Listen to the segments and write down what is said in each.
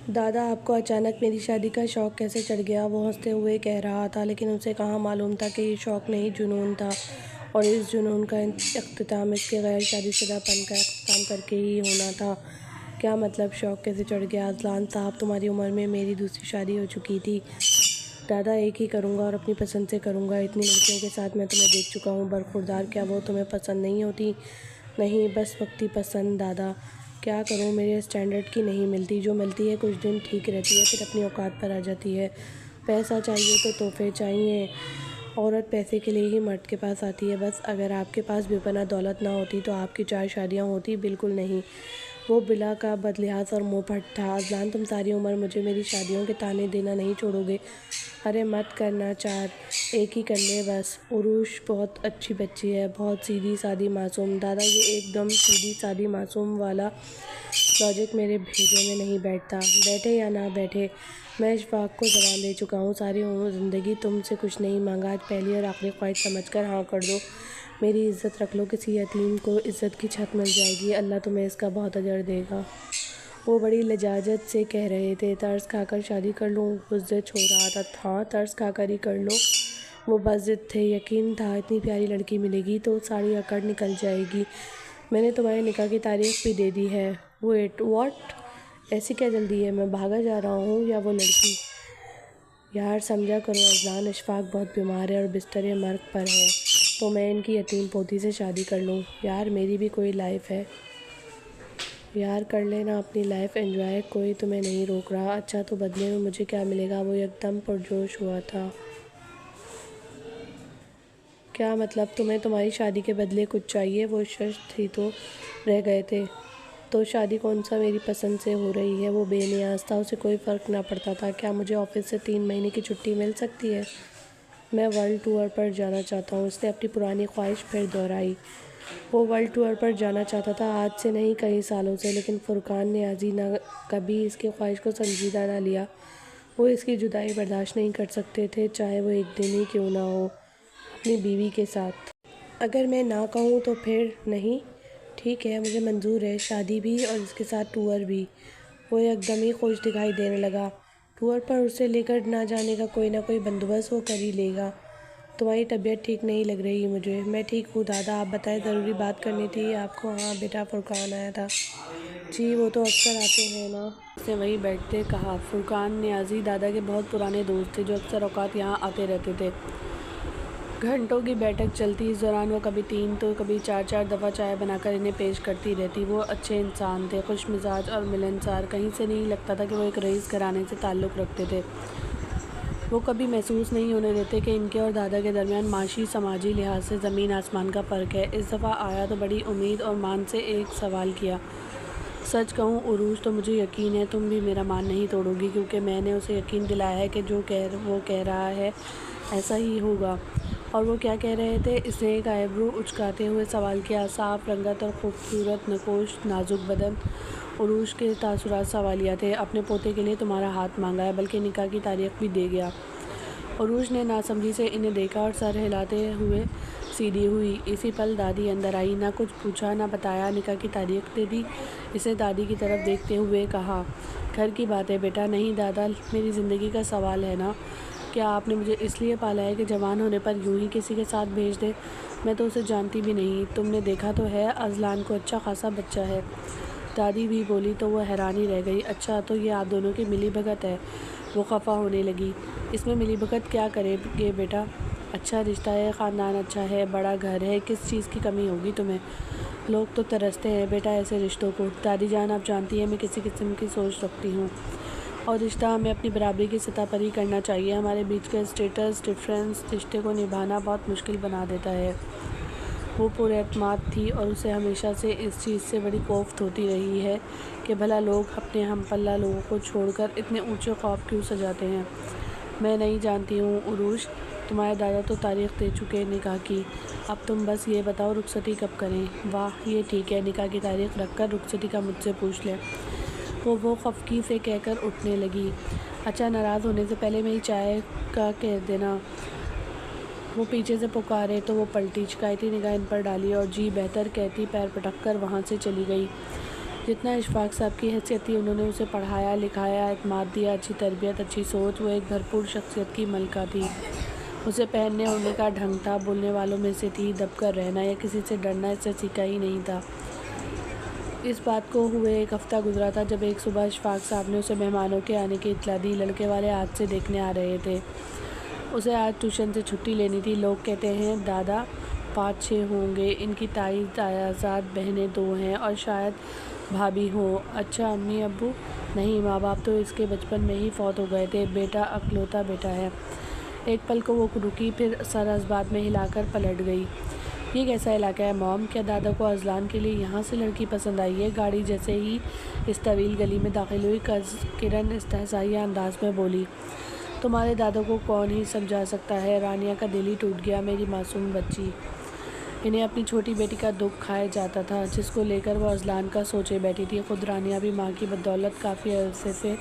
دادا آپ کو اچانک میری شادی کا شوق کیسے چڑھ گیا؟ وہ ہنستے ہوئے کہہ رہا تھا، لیکن اسے کہاں معلوم تھا کہ یہ شوق نہیں جنون تھا، اور اس جنون کا اختتام اس کے غیر شادی شدہ پن کا اختتام کر کے ہی ہونا تھا۔ کیا مطلب شوق کیسے چڑھ گیا؟ اذلان صاحب، تمہاری عمر میں میری دوسری شادی ہو چکی تھی۔ دادا ایک ہی کروں گا اور اپنی پسند سے کروں گا۔ اتنی لڑکیوں کے ساتھ میں تمہیں دیکھ چکا ہوں برخوردار، کیا وہ تمہیں پسند نہیں ہوتی؟ نہیں، بس وقتی پسند دادا۔ کیا کروں، میرے اسٹینڈرڈ کی نہیں ملتی، جو ملتی ہے کچھ دن ٹھیک رہتی ہے، پھر اپنی اوقات پر آ جاتی ہے۔ پیسہ چاہیے تو تحفے چاہیے، عورت پیسے کے لیے ہی مرد کے پاس آتی ہے بس۔ اگر آپ کے پاس بے پناہ دولت نہ ہوتی تو آپ کی 4 شادیاں ہوتی؟ بالکل نہیں۔ وہ بلا کا بدلحاظ اور منہ پھٹ تھا۔ اذلان، تم ساری عمر مجھے میری شادیوں کے طعنے دینا نہیں چھوڑو گے؟ ارے مت کرنا، 4 ایک ہی کر لے بس۔ عروش بہت اچھی بچی ہے، بہت سیدھی سادی معصوم۔ دادا، یہ ایک دم سیدھی سادی معصوم والا لاجک میرے بھیجے میں نہیں بیٹھتا۔ بیٹھے یا نہ بیٹھے، میں اشفاق کو زبان دے چکا ہوں، ساری عمر زندگی تم سے کچھ نہیں مانگا، آج پہلی اور آخری خواہش سمجھ کر ہاں کر دو۔ میری عزت رکھ لو، کسی یتیم کو عزت کی چھت مل جائے گی، اللہ تمہیں اس کا بہت اجر دے گا۔ وہ بڑی لجاجت سے کہہ رہے تھے۔ ترس کھا کر شادی کر لوں؟ وہ ضد چھوڑ رہا تھا۔ ہاں، ترس کھا کر ہی کر لو۔ وہ بضد تھے، یقین تھا اتنی پیاری لڑکی ملے گی تو ساری اکڑ نکل جائے گی۔ میں نے تمہارے نکاح کی تاریخ بھی دے دی ہے۔ Wait, what? ایسی کیا جلدی ہے؟ میں بھاگا جا رہا ہوں یا وہ لڑکی؟ یار سمجھا کرو اذلان، اشفاق بہت بیمار ہے اور بستر مرگ پر ہے، تو میں ان کی یتیم پوتی سے شادی کر لوں؟ یار میری بھی کوئی لائف ہے۔ یار کر لینا اپنی لائف انجوائے، کوئی تمہیں نہیں روک رہا۔ اچھا تو بدلے میں مجھے کیا ملے گا؟ وہ ایک دم پرجوش ہوا تھا۔ کیا مطلب؟ تمہیں تمہاری شادی کے بدلے کچھ چاہیے؟ وہ ششدر ہی تو رہ گئے تھے۔ تو شادی کون سا میری پسند سے ہو رہی ہے؟ وہ بے نیاز تھا، اسے کوئی فرق نہ پڑتا تھا۔ کیا مجھے آفس سے 3 مہینے کی چھٹی مل سکتی ہے؟ میں ورلڈ ٹور پر جانا چاہتا ہوں۔ اس نے اپنی پرانی خواہش پھر دہرائی۔ وہ ورلڈ ٹور پر جانا چاہتا تھا، آج سے نہیں کئی سالوں سے، لیکن فرقان نیازی نے کبھی اس کی خواہش کو سنجیدہ نہ لیا۔ وہ اس کی جدائی برداشت نہیں کر سکتے تھے، چاہے وہ ایک دن ہی کیوں نہ ہو، اپنی بیوی کے ساتھ۔ اگر میں نہ کہوں تو پھر؟ نہیں، ٹھیک ہے، مجھے منظور ہے، شادی بھی اور اس کے ساتھ ٹور بھی۔ وہ ایک دم ہی خوش دکھائی دینے لگا۔ ٹور پر اسے لے کر نہ جانے کا کوئی نہ کوئی بندوبست وہ کر ہی لے گا۔ تمہاری طبیعت ٹھیک نہیں لگ رہی مجھے۔ میں ٹھیک ہوں دادا، آپ بتائیں، ضروری بات کرنی تھی آپ کو؟ ہاں بیٹا، فرقان آیا تھا۔ جی، وہ تو اکثر آتے ہیں نا؟ اس نے وہیں بیٹھتے کہا۔ فرقان نیازی دادا کے بہت پرانے دوست تھے، جو اکثر اوقات یہاں آتے رہتے تھے۔ گھنٹوں کی بیٹھک چلتی، اس دوران وہ کبھی 3 تو کبھی 4 دفعہ چائے بنا کر انہیں پیش کرتی رہتی۔ وہ اچھے انسان تھے، خوش مزاج اور ملنسار، کہیں سے نہیں لگتا تھا کہ وہ ایک رئیس گھرانے سے تعلق رکھتے تھے۔ وہ کبھی محسوس نہیں ہونے دیتے کہ ان کے اور دادا کے درمیان معاشی سماجی لحاظ سے زمین آسمان کا فرق ہے۔ اس دفعہ آیا تو بڑی امید اور مان سے ایک سوال کیا۔ سچ کہوں عروج، تو مجھے یقین ہے تم بھی میرا مان نہیں توڑو گی، کیونکہ میں نے اسے یقین دلایا ہے کہ جو وہ کہہ رہا ہے ایسا ہی ہوگا۔ اور وہ کیا کہہ رہے تھے؟ اس نے ایک آئیبرو اچکاتے ہوئے سوال کیا۔ صاف رنگت اور خوبصورت نقوش نازک بدن۔ عروج کے تاثرات سوالیہ تھے۔ اپنے پوتے کے لیے تمہارا ہاتھ مانگا ہے، بلکہ نکاح کی تاریخ بھی دے گیا۔ عروج نے ناسمجھی سے انہیں دیکھا اور سر ہلاتے ہوئے سیدھی ہوئی۔ اسی پل دادی اندر آئی، نہ کچھ پوچھا نہ بتایا، نکاح کی تاریخ دے دی۔ اسے دادی کی طرف دیکھتے ہوئے کہا، گھر کی بات ہے بیٹا۔ نہیں دادا، میری زندگی کا سوال ہے نا۔ کیا آپ نے مجھے اس لیے پالا ہے کہ جوان ہونے پر یوں ہی کسی کے ساتھ بھیج دیں؟ میں تو اسے جانتی بھی نہیں، تم نے دیکھا تو ہے، اذلان کو اچھا خاصا بچہ ہے۔ دادی بھی بولی تو وہ حیران ہی رہ گئی۔ اچھا، تو یہ آپ دونوں کی ملی بھگت ہے؟ وہ خفا ہونے لگی۔ اس میں ملی بھگت کیا کریں گے بیٹا؟ اچھا رشتہ ہے، خاندان اچھا ہے، بڑا گھر ہے، کس چیز کی کمی ہوگی تمہیں؟ لوگ تو ترستے ہیں بیٹا ایسے رشتوں کو۔ دادی جان، آپ جانتی ہیں میں کسی قسم کی سوچ رکھتی ہوں، اور رشتہ ہمیں اپنی برابری کی سطح پر ہی کرنا چاہیے۔ ہمارے بیچ کا اسٹیٹس ڈفرینس رشتے کو نبھانا بہت مشکل بنا دیتا ہے۔ وہ پر اعتماد تھی اور اسے ہمیشہ سے اس چیز سے بڑی کوفت ہوتی رہی ہے کہ بھلا لوگ اپنے ہم پلہ لوگوں کو چھوڑ کر اتنے اونچے خواب کیوں سجاتے ہیں۔ میں نہیں جانتی ہوں عروج، تمہارے دادا تو تاریخ دے چکے نکاح کی، اب تم بس یہ بتاؤ رخصتی کب کریں؟ واہ، یہ ٹھیک ہے، نکاح کی تاریخ رکھ کر رخصتی کا مجھ سے پوچھ لیں۔ وہ خفگی سے کہہ کر اٹھنے لگی۔ اچھا، ناراض ہونے سے پہلے میری چائے کا کہہ دینا۔ وہ پیچھے سے پکارے تو وہ پلٹی، شکایتی نگاہ ان پر ڈالی اور جی بہتر کہتی پیر پٹک کر وہاں سے چلی گئی۔ جتنا اشفاق صاحب کی حیثیت تھی انہوں نے اسے پڑھایا لکھایا، اعتماد دیا، اچھی تربیت، اچھی سوچ، وہ ایک بھرپور شخصیت کی ملکہ تھی۔ اسے پہننے اوڑھنے کا ڈھنگ تھا، بولنے والوں میں سے تھی، دب کر رہنا یا کسی سے ڈرنا اس سے سیکھا ہی نہیں تھا۔ اس بات کو ہوئے ایک ہفتہ گزرا تھا جب ایک صبح اشفاق صاحب نے اسے مہمانوں کے آنے کی اطلاع دی۔ لڑکے والے آج سے دیکھنے آ رہے تھے۔ اسے آج ٹیوشن سے چھٹی لینی تھی۔ لوگ کہتے ہیں دادا 5-6 ہوں گے، ان کی تائی تایازاد بہنیں 2 ہیں اور شاید بھابھی ہوں۔ اچھا امی ابو؟ نہیں، ماں باپ تو اس کے بچپن میں ہی فوت ہو گئے تھے، بیٹا اکلوتا بیٹا ہے۔ ایک پل کو وہ رکی، پھر سر اس بات میں ہلا کر پلٹ گئی۔ یہ کیسا علاقہ ہے موم؟ کیا دادا کو ازلان کے لیے یہاں سے لڑکی پسند آئی ہے؟ گاڑی جیسے ہی اس طویل گلی میں داخل ہوئی کرن استحصائیہ انداز میں بولی، تمہارے دادا کو کون ہی سمجھا سکتا ہے؟ رانیہ کا دل ہی ٹوٹ گیا، میری معصوم بچی۔ انہیں اپنی چھوٹی بیٹی کا دکھ کھائے جاتا تھا جس کو لے کر وہ ازلان کا سوچے بیٹھی تھی۔ خود رانیہ بھی ماں کی بدولت کافی عرصے سے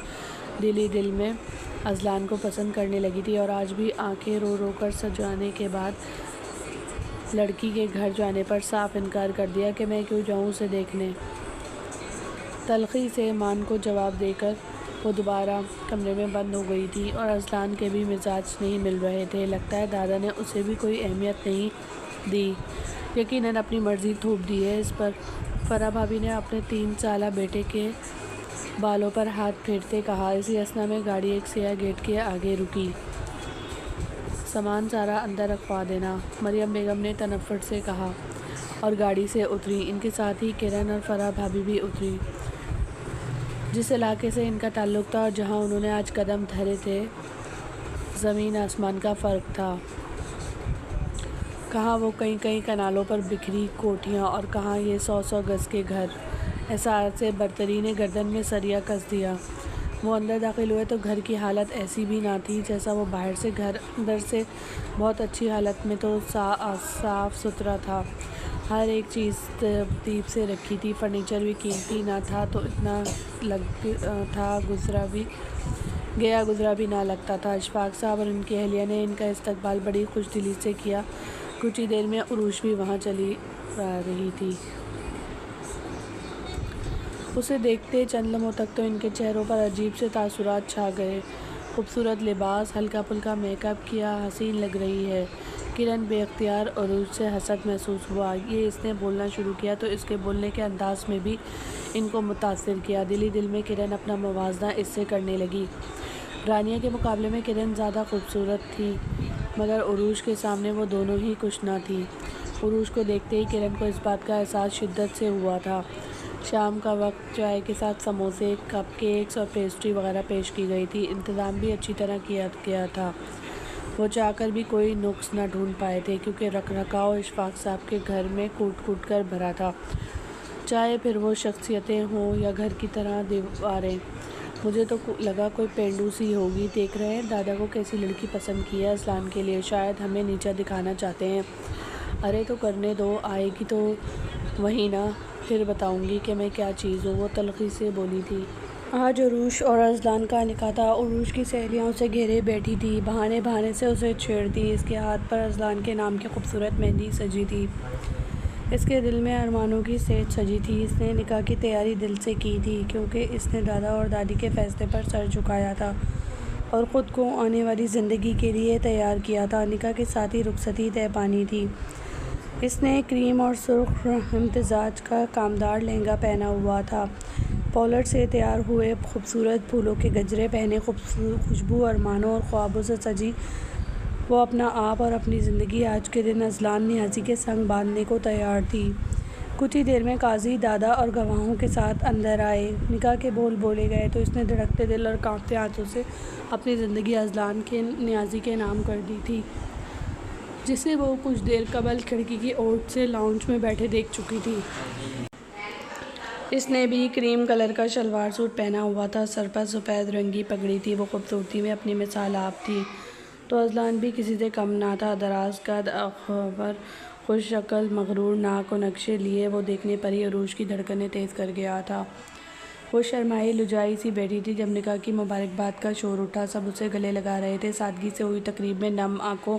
دل ہی دل میں ازلان کو پسند کرنے لگی تھی، اور آج بھی آنکھیں رو رو کر سجانے کے بعد لڑکی کے گھر جانے پر صاف انکار کر دیا کہ میں کیوں جاؤں اسے دیکھنے۔ تلخی سے مان کو جواب دے کر وہ دوبارہ کمرے میں بند ہو گئی تھی، اور ازلان کے بھی مزاج نہیں مل رہے تھے۔ لگتا ہے دادا نے اسے بھی کوئی اہمیت نہیں دی، یقیناً اپنی مرضی تھوپ دی ہے اس پر۔ فرح بھابھی نے اپنے 3 سالہ بیٹے کے بالوں پر ہاتھ پھیرتے کہا۔ اسی اثنا میں گاڑی ایک سیاہ گیٹ کے آگے رکی۔ سامان سارا اندر رکھوا دینا، مریم بیگم نے تنفر سے کہا، اور گاڑی سے اتری۔ ان کے ساتھ ہی کرن اور فرح بھابھی بھی اتری۔ جس علاقے سے ان کا تعلق تھا اور جہاں انہوں نے آج قدم دھرے تھے، زمین آسمان کا فرق تھا۔ کہاں وہ کئی کنالوں پر بکھری کوٹھیاں اور کہاں یہ 100 گز کے گھر۔ احساس برتری نے گردن میں سریا کس دیا۔ وہ اندر داخل ہوئے تو گھر کی حالت ایسی بھی نہ تھی جیسا وہ باہر سے۔ گھر اندر سے بہت اچھی حالت میں تو صاف ستھرا تھا، ہر ایک چیز ترتیب سے رکھی تھی، فرنیچر بھی قیمتی نہ تھا تو اتنا تھا گیا گزرا بھی نہ لگتا تھا۔ اشفاق صاحب اور ان کی اہلیہ نے ان کا استقبال بڑی خوش دلی سے کیا۔ کچھ ہی دیر میں عروج بھی وہاں چلی آ رہی تھی۔ اسے دیکھتے چند لمحوں تک تو ان کے چہروں پر عجیب سے تاثرات چھا گئے۔ خوبصورت لباس، ہلکا پھلکا میک اپ کیا، حسین لگ رہی ہے۔ کرن بے اختیار عروج سے حسد محسوس ہوا۔ یہ اس نے بولنا شروع کیا تو اس کے بولنے کے انداز میں بھی ان کو متاثر کیا۔ دل ہی دل میں کرن اپنا موازنہ اس سے کرنے لگی۔ رانیہ کے مقابلے میں کرن زیادہ خوبصورت تھی، مگر عروج کے سامنے وہ دونوں ہی کچھ نہ تھی۔ عروج کو دیکھتے ہی کرن کو اس بات کا احساس شدت سے ہوا تھا۔ شام کا وقت، چائے کے ساتھ سموسے، کپ کیکس اور پیسٹری وغیرہ پیش کی گئی تھی۔ انتظام بھی اچھی طرح کیا گیا تھا۔ وہ چاہ کر بھی کوئی نقص نہ ڈھونڈ پائے تھے کیونکہ رکھ رکھاؤ اشفاق صاحب کے گھر میں کوٹ کوٹ کر بھرا تھا، چاہے پھر وہ شخصیتیں ہوں یا گھر کی طرح دیواریں۔ مجھے تو لگا کوئی پینڈو سی ہوگی۔ دیکھ رہے ہیں دادا کو کیسی لڑکی پسند کی ہے ازلان کے لیے، شاید ہمیں نیچا دکھانا چاہتے ہیں۔ ارے تو کرنے دو، آئے گی تو وہی نا، پھر بتاؤں گی کہ میں کیا چیز ہوں، وہ تلخی سے بولی تھی۔ آج عروج اور ازلان کا نکاح تھا۔ عروج کی سہیلیاں اسے گھیرے بیٹھی تھی، بہانے بہانے سے اسے چھیڑتی۔ اس کے ہاتھ پر ازلان کے نام کی خوبصورت مہندی سجی تھی۔ اس کے دل میں ارمانوں کی صید سجی تھی۔ اس نے نکاح کی تیاری دل سے کی تھی کیونکہ اس نے دادا اور دادی کے فیصلے پر سر جھکایا تھا اور خود کو آنے والی زندگی کے لیے تیار کیا تھا۔ نکاح کے ساتھ ہی رخصتی طے پانی تھی۔ اس نے کریم اور سرخ امتزاج کا کامدار لہنگا پہنا ہوا تھا، پولر سے تیار ہوئے خوبصورت پھولوں کے گجرے پہنے، خوشبو ارمانوں اور خوابوں سے سجی وہ اپنا آپ اور اپنی زندگی آج کے دن ازلان نیازی کے سنگ باندھنے کو تیار تھی۔ کچھ ہی دیر میں قاضی، دادا اور گواہوں کے ساتھ اندر آئے۔ نکاح کے بول بولے گئے تو اس نے دھڑکتے دل اور کانپتے ہاتھوں سے اپنی زندگی ازلان کے نیازی کے نام کر دی تھی، جسے وہ کچھ دیر قبل کھڑکی کی اوٹ سے لاؤنج میں بیٹھے دیکھ چکی تھی۔ اس نے بھی کریم کلر کا شلوار سوٹ پہنا ہوا تھا، سر پر سفید رنگی پگڑی تھی۔ وہ خوبصورتی میں اپنی مثال آپ تھی تو ازلان بھی کسی سے کم نہ تھا۔ دراز قد، اخور، خوش شکل، مغرور ناک و نقشے لیے وہ دیکھنے پر ہی عروج کی دھڑکنیں تیز کر گیا تھا۔ وہ شرمائی لجائی سی بیٹھی تھی جب نکاح کی مبارکباد کا شور اٹھا۔ سب اسے گلے لگا رہے تھے۔ سادگی سے ہوئی تقریب میں نم آنکھوں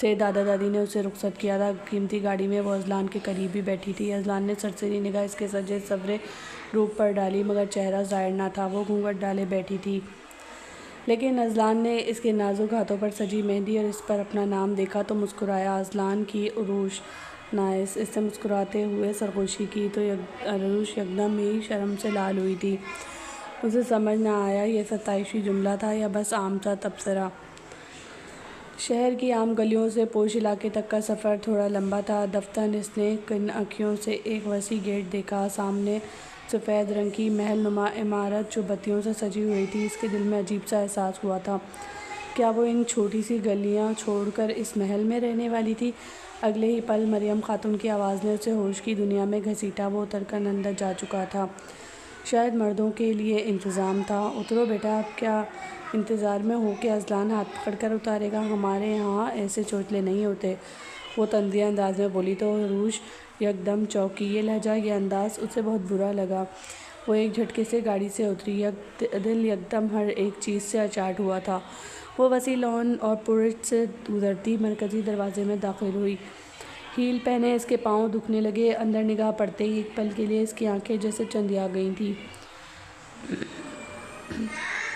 سے دادا دادی نے اسے رخصت کیا تھا۔ قیمتی گاڑی میں وہ اذلان کے قریب ہی بیٹھی تھی۔ اذلان نے سرسری نگاہ اس کے سجے سنورے روپ پر ڈالی، مگر چہرہ ظاہر نہ تھا۔ وہ گھونگھٹ ڈالے بیٹھی تھی، لیکن اذلان نے اس کے نازک ہاتھوں پر سجی مہندی اور اس پر اپنا نام دیکھا تو مسکرایا۔ اذلان کی عروش نائس، اس نے مسکراتے ہوئے سرگوشی کی تو عروش یکدم ہی شرم سے لال ہوئی تھی۔ اسے سمجھ نہ آیا یہ ستائشی جملہ تھا یا بس عام سا تبصرہ۔ شہر کی عام گلیوں سے پوش علاقے تک کا سفر تھوڑا لمبا تھا۔ دفتر اس نے کن آنکھوں سے ایک وسیع گیٹ دیکھا، سامنے سفید رنگ کی محل نما عمارت جو بتیوں سے سجی ہوئی تھی۔ اس کے دل میں عجیب سا احساس ہوا تھا، کیا وہ ان چھوٹی سی گلیاں چھوڑ کر اس محل میں رہنے والی تھی؟ اگلے ہی پل مریم خاتون کی آواز نے اسے ہوش کی دنیا میں گھسیٹا۔ وہ اتر کر اندر جا چکا تھا۔ شاید مردوں کے لیے انتظام تھا۔ اترو بیٹا، اب کیا انتظار میں ہو کہ اذلان ہاتھ پکڑ کر اتارے گا؟ ہمارے یہاں ایسے چوچلے نہیں ہوتے، وہ طنزیہ انداز میں بولی تو عروش یکدم چونکی۔ یہ لہجہ، یہ انداز اسے بہت برا لگا۔ وہ ایک جھٹکے سے گاڑی سے اتری، دل یکدم ہر ایک چیز سے اچاٹ ہوا تھا۔ وہ وسیع لان اور پورچ سے گزرتی مرکزی دروازے میں داخل ہوئی۔ ہیل پہنے اس کے پاؤں دکھنے لگے۔ اندر نگاہ پڑتے ہی ایک پل کے لیے اس کی آنکھیں جیسے چندیا گئی تھیں۔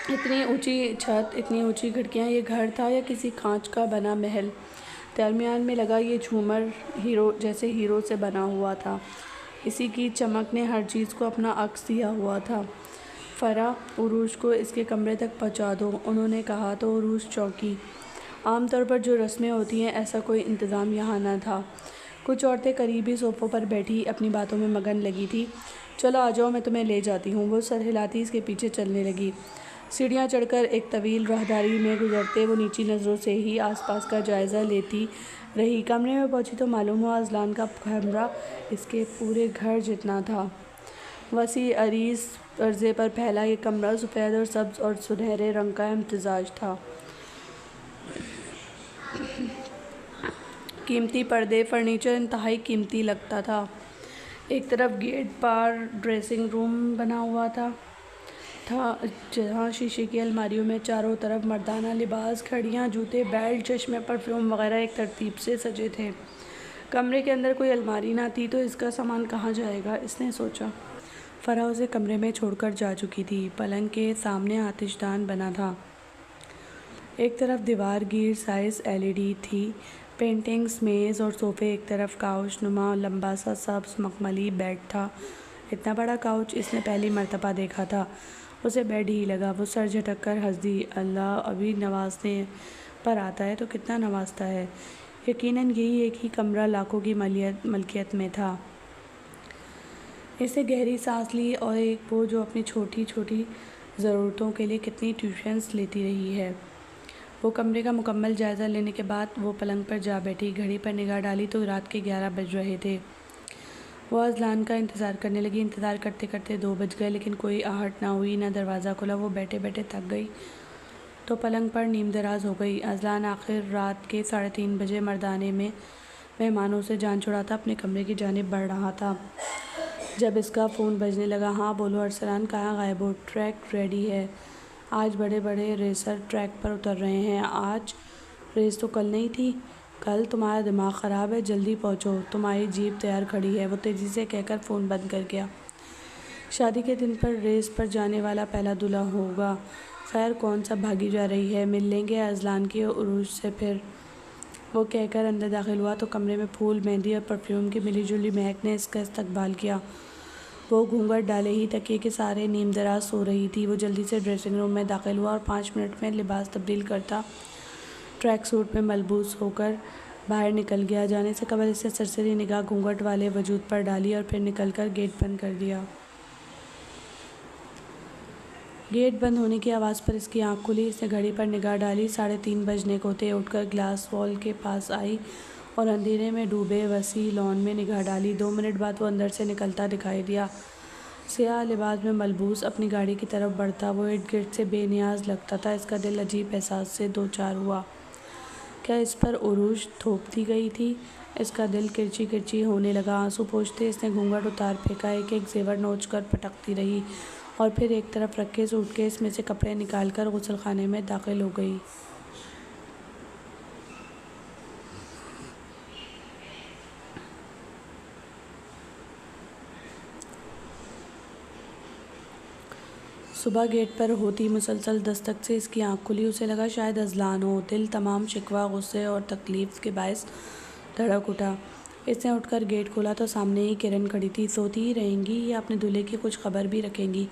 اتنی اونچی چھت، اتنی اونچی کھڑکیاں، یہ گھر تھا یا کسی کانچ کا بنا محل؟ درمیان میں لگا یہ جھومر جیسے ہیروں سے بنا ہوا تھا، اسی کی چمک نے ہر چیز کو اپنا عکس دیا ہوا تھا۔ فرح، عروش کو اس کے کمرے تک پہنچا دو، انہوں نے کہا تو عروش چونکی۔ عام طور پر جو رسمیں ہوتی ہیں ایسا کوئی انتظام یہاں نہ تھا۔ کچھ عورتیں قریب ہی صوفوں پر بیٹھی اپنی باتوں میں مگن لگی تھیں۔ چلو آ جاؤ، میں تمہیں لے جاتی ہوں۔ وہ سر ہلاتی اس کے پیچھے چلنے لگی۔ سیڑھیاں چڑھ کر ایک طویل راہداری میں گزرتے وہ نیچی نظروں سے ہی آس پاس کا جائزہ لیتی رہی۔ کمرے میں پہنچی تو معلوم ہوا اذلان کا کمرہ اس کے پورے گھر جتنا تھا۔ وسیع عریض عرضے پر پھیلا یہ کمرہ سفید اور سبز اور سنہرے رنگ کا امتزاج تھا۔ قیمتی پردے، فرنیچر انتہائی قیمتی لگتا تھا۔ ایک طرف گیٹ پار ڈریسنگ روم بنا ہوا تھا جہاں شیشے کی الماریوں میں چاروں طرف مردانہ لباس، گھڑیاں، جوتے، بیلٹ، چشمے، پرفیوم وغیرہ ایک ترتیب سے سجے تھے۔ کمرے کے اندر کوئی الماری نہ تھی تو اس کا سامان کہاں جائے گا، اس نے سوچا۔ فرح اسے کمرے میں چھوڑ کر جا چکی تھی۔ پلنگ کے سامنے آتش دان بنا تھا۔ ایک طرف دیوار گیر سائز LED تھی، پینٹنگز، میز اور صوفے ایک طرف کاؤچ نما لمبا سا سبز مخملی بیڈ تھا۔ اتنا بڑا کاؤچ اس نے پہلی مرتبہ دیکھا تھا۔ اسے بیڈ ہی لگا۔ وہ سر جھٹک کر ہنس دی۔ اللہ ابھی نوازنے پر آتا ہے تو کتنا نوازتا ہے۔ یقیناً یہی ایک ہی کمرہ لاکھوں کی ملکیت میں تھا۔ اس نے گہری سانس لی، اور ایک وہ جو اپنی چھوٹی چھوٹی ضرورتوں کے لیے کتنی ٹیوشنز لیتی رہی ہے۔ وہ کمرے کا مکمل جائزہ لینے کے بعد وہ پلنگ پر جا بیٹھی۔ گھڑی پر نگاہ ڈالی تو رات کے 11 بج رہے تھے۔ وہ اذلان کا انتظار کرنے لگی۔ انتظار کرتے کرتے 2 بج گئے لیکن کوئی آہٹ نہ ہوئی، نہ دروازہ کھلا۔ وہ بیٹھے بیٹھے تھک گئی تو پلنگ پر نیم دراز ہو گئی۔ اذلان آخر رات کے 3:30 بجے مردانے میں مہمانوں سے جان چھڑاتا اپنے کمرے کی جانب بڑھ رہا تھا جب اس کا فون بجنے لگا۔ ہاں بولو ارسلان، کہاں غائب ہو؟ ٹریک ریڈی ہے، آج بڑے بڑے ریسر ٹریک پر اتر رہے ہیں۔ آج ریس تو کل نہیں تھی؟ کل؟ تمہارا دماغ خراب ہے، جلدی پہنچو، تمہاری جیپ تیار کھڑی ہے۔ وہ تیزی سے کہہ کر فون بند کر گیا۔ شادی کے دن پر ریس پر جانے والا پہلا دلہا ہوگا۔ خیر کون سا بھاگی جا رہی ہے، مل لیں گے اذلان کی عروج سے پھر۔ وہ کہہ کر اندر داخل ہوا تو کمرے میں پھول، مہندی اور پرفیوم کی ملی جلی مہک نے اس کا استقبال کیا۔ وہ گھونگھٹ ڈالے ہی تکیے کے سہارے نیم دراز سو رہی تھی۔ وہ جلدی سے ڈریسنگ روم میں داخل ہوا اور 5 منٹ میں لباس تبدیل کرتا ٹریک سوٹ میں ملبوس ہو کر باہر نکل گیا۔ جانے سے قبل اس نے سرسری نگاہ گھونگھٹ والے وجود پر ڈالی اور پھر نکل کر گیٹ بند کر دیا۔ گیٹ بند ہونے کی آواز پر اس کی آنکھ کھلی۔ اس نے گھڑی پر نگاہ ڈالی، 3:30 بجنے کو تھے۔ اٹھ کر گلاس وال کے پاس آئی اور اندھیرے میں ڈوبے وسیع لان میں نگاہ ڈالی۔ 2 منٹ بعد وہ اندر سے نکلتا دکھائی دیا، سیاہ لباس میں ملبوس، اپنی گاڑی کی طرف بڑھتا۔ وہ ارد گرد سے بے نیاز لگتا تھا۔ اس کا دل عجیب احساس سے دوچار ہوا۔ کیا اس پر عروج تھوپ دی گئی تھی؟ اس کا دل کرچی کرچی ہونے لگا۔ آنسو پوچھتے اس نے گھونگھٹ اتار پھینکا۔ ایک ایک زیور نوچ کر پٹکتی رہی اور پھر ایک طرف رکھے سوٹ کیس میں سے کپڑے نکال کر غسل خانے میں داخل ہو گئی۔ صبح گیٹ پر ہوتی مسلسل دستک سے اس کی آنکھ کھلی۔ اسے لگا شاید اذلان ہو۔ دل تمام شکوہ، غصے اور تکلیف کے باعث دھڑک اٹھا۔ اس نے اٹھ کر گیٹ کھولا تو سامنے ہی کرن کھڑی تھی۔ سوتی ہی رہیں گی یا اپنے دولہے کی کچھ خبر بھی رکھیں گی؟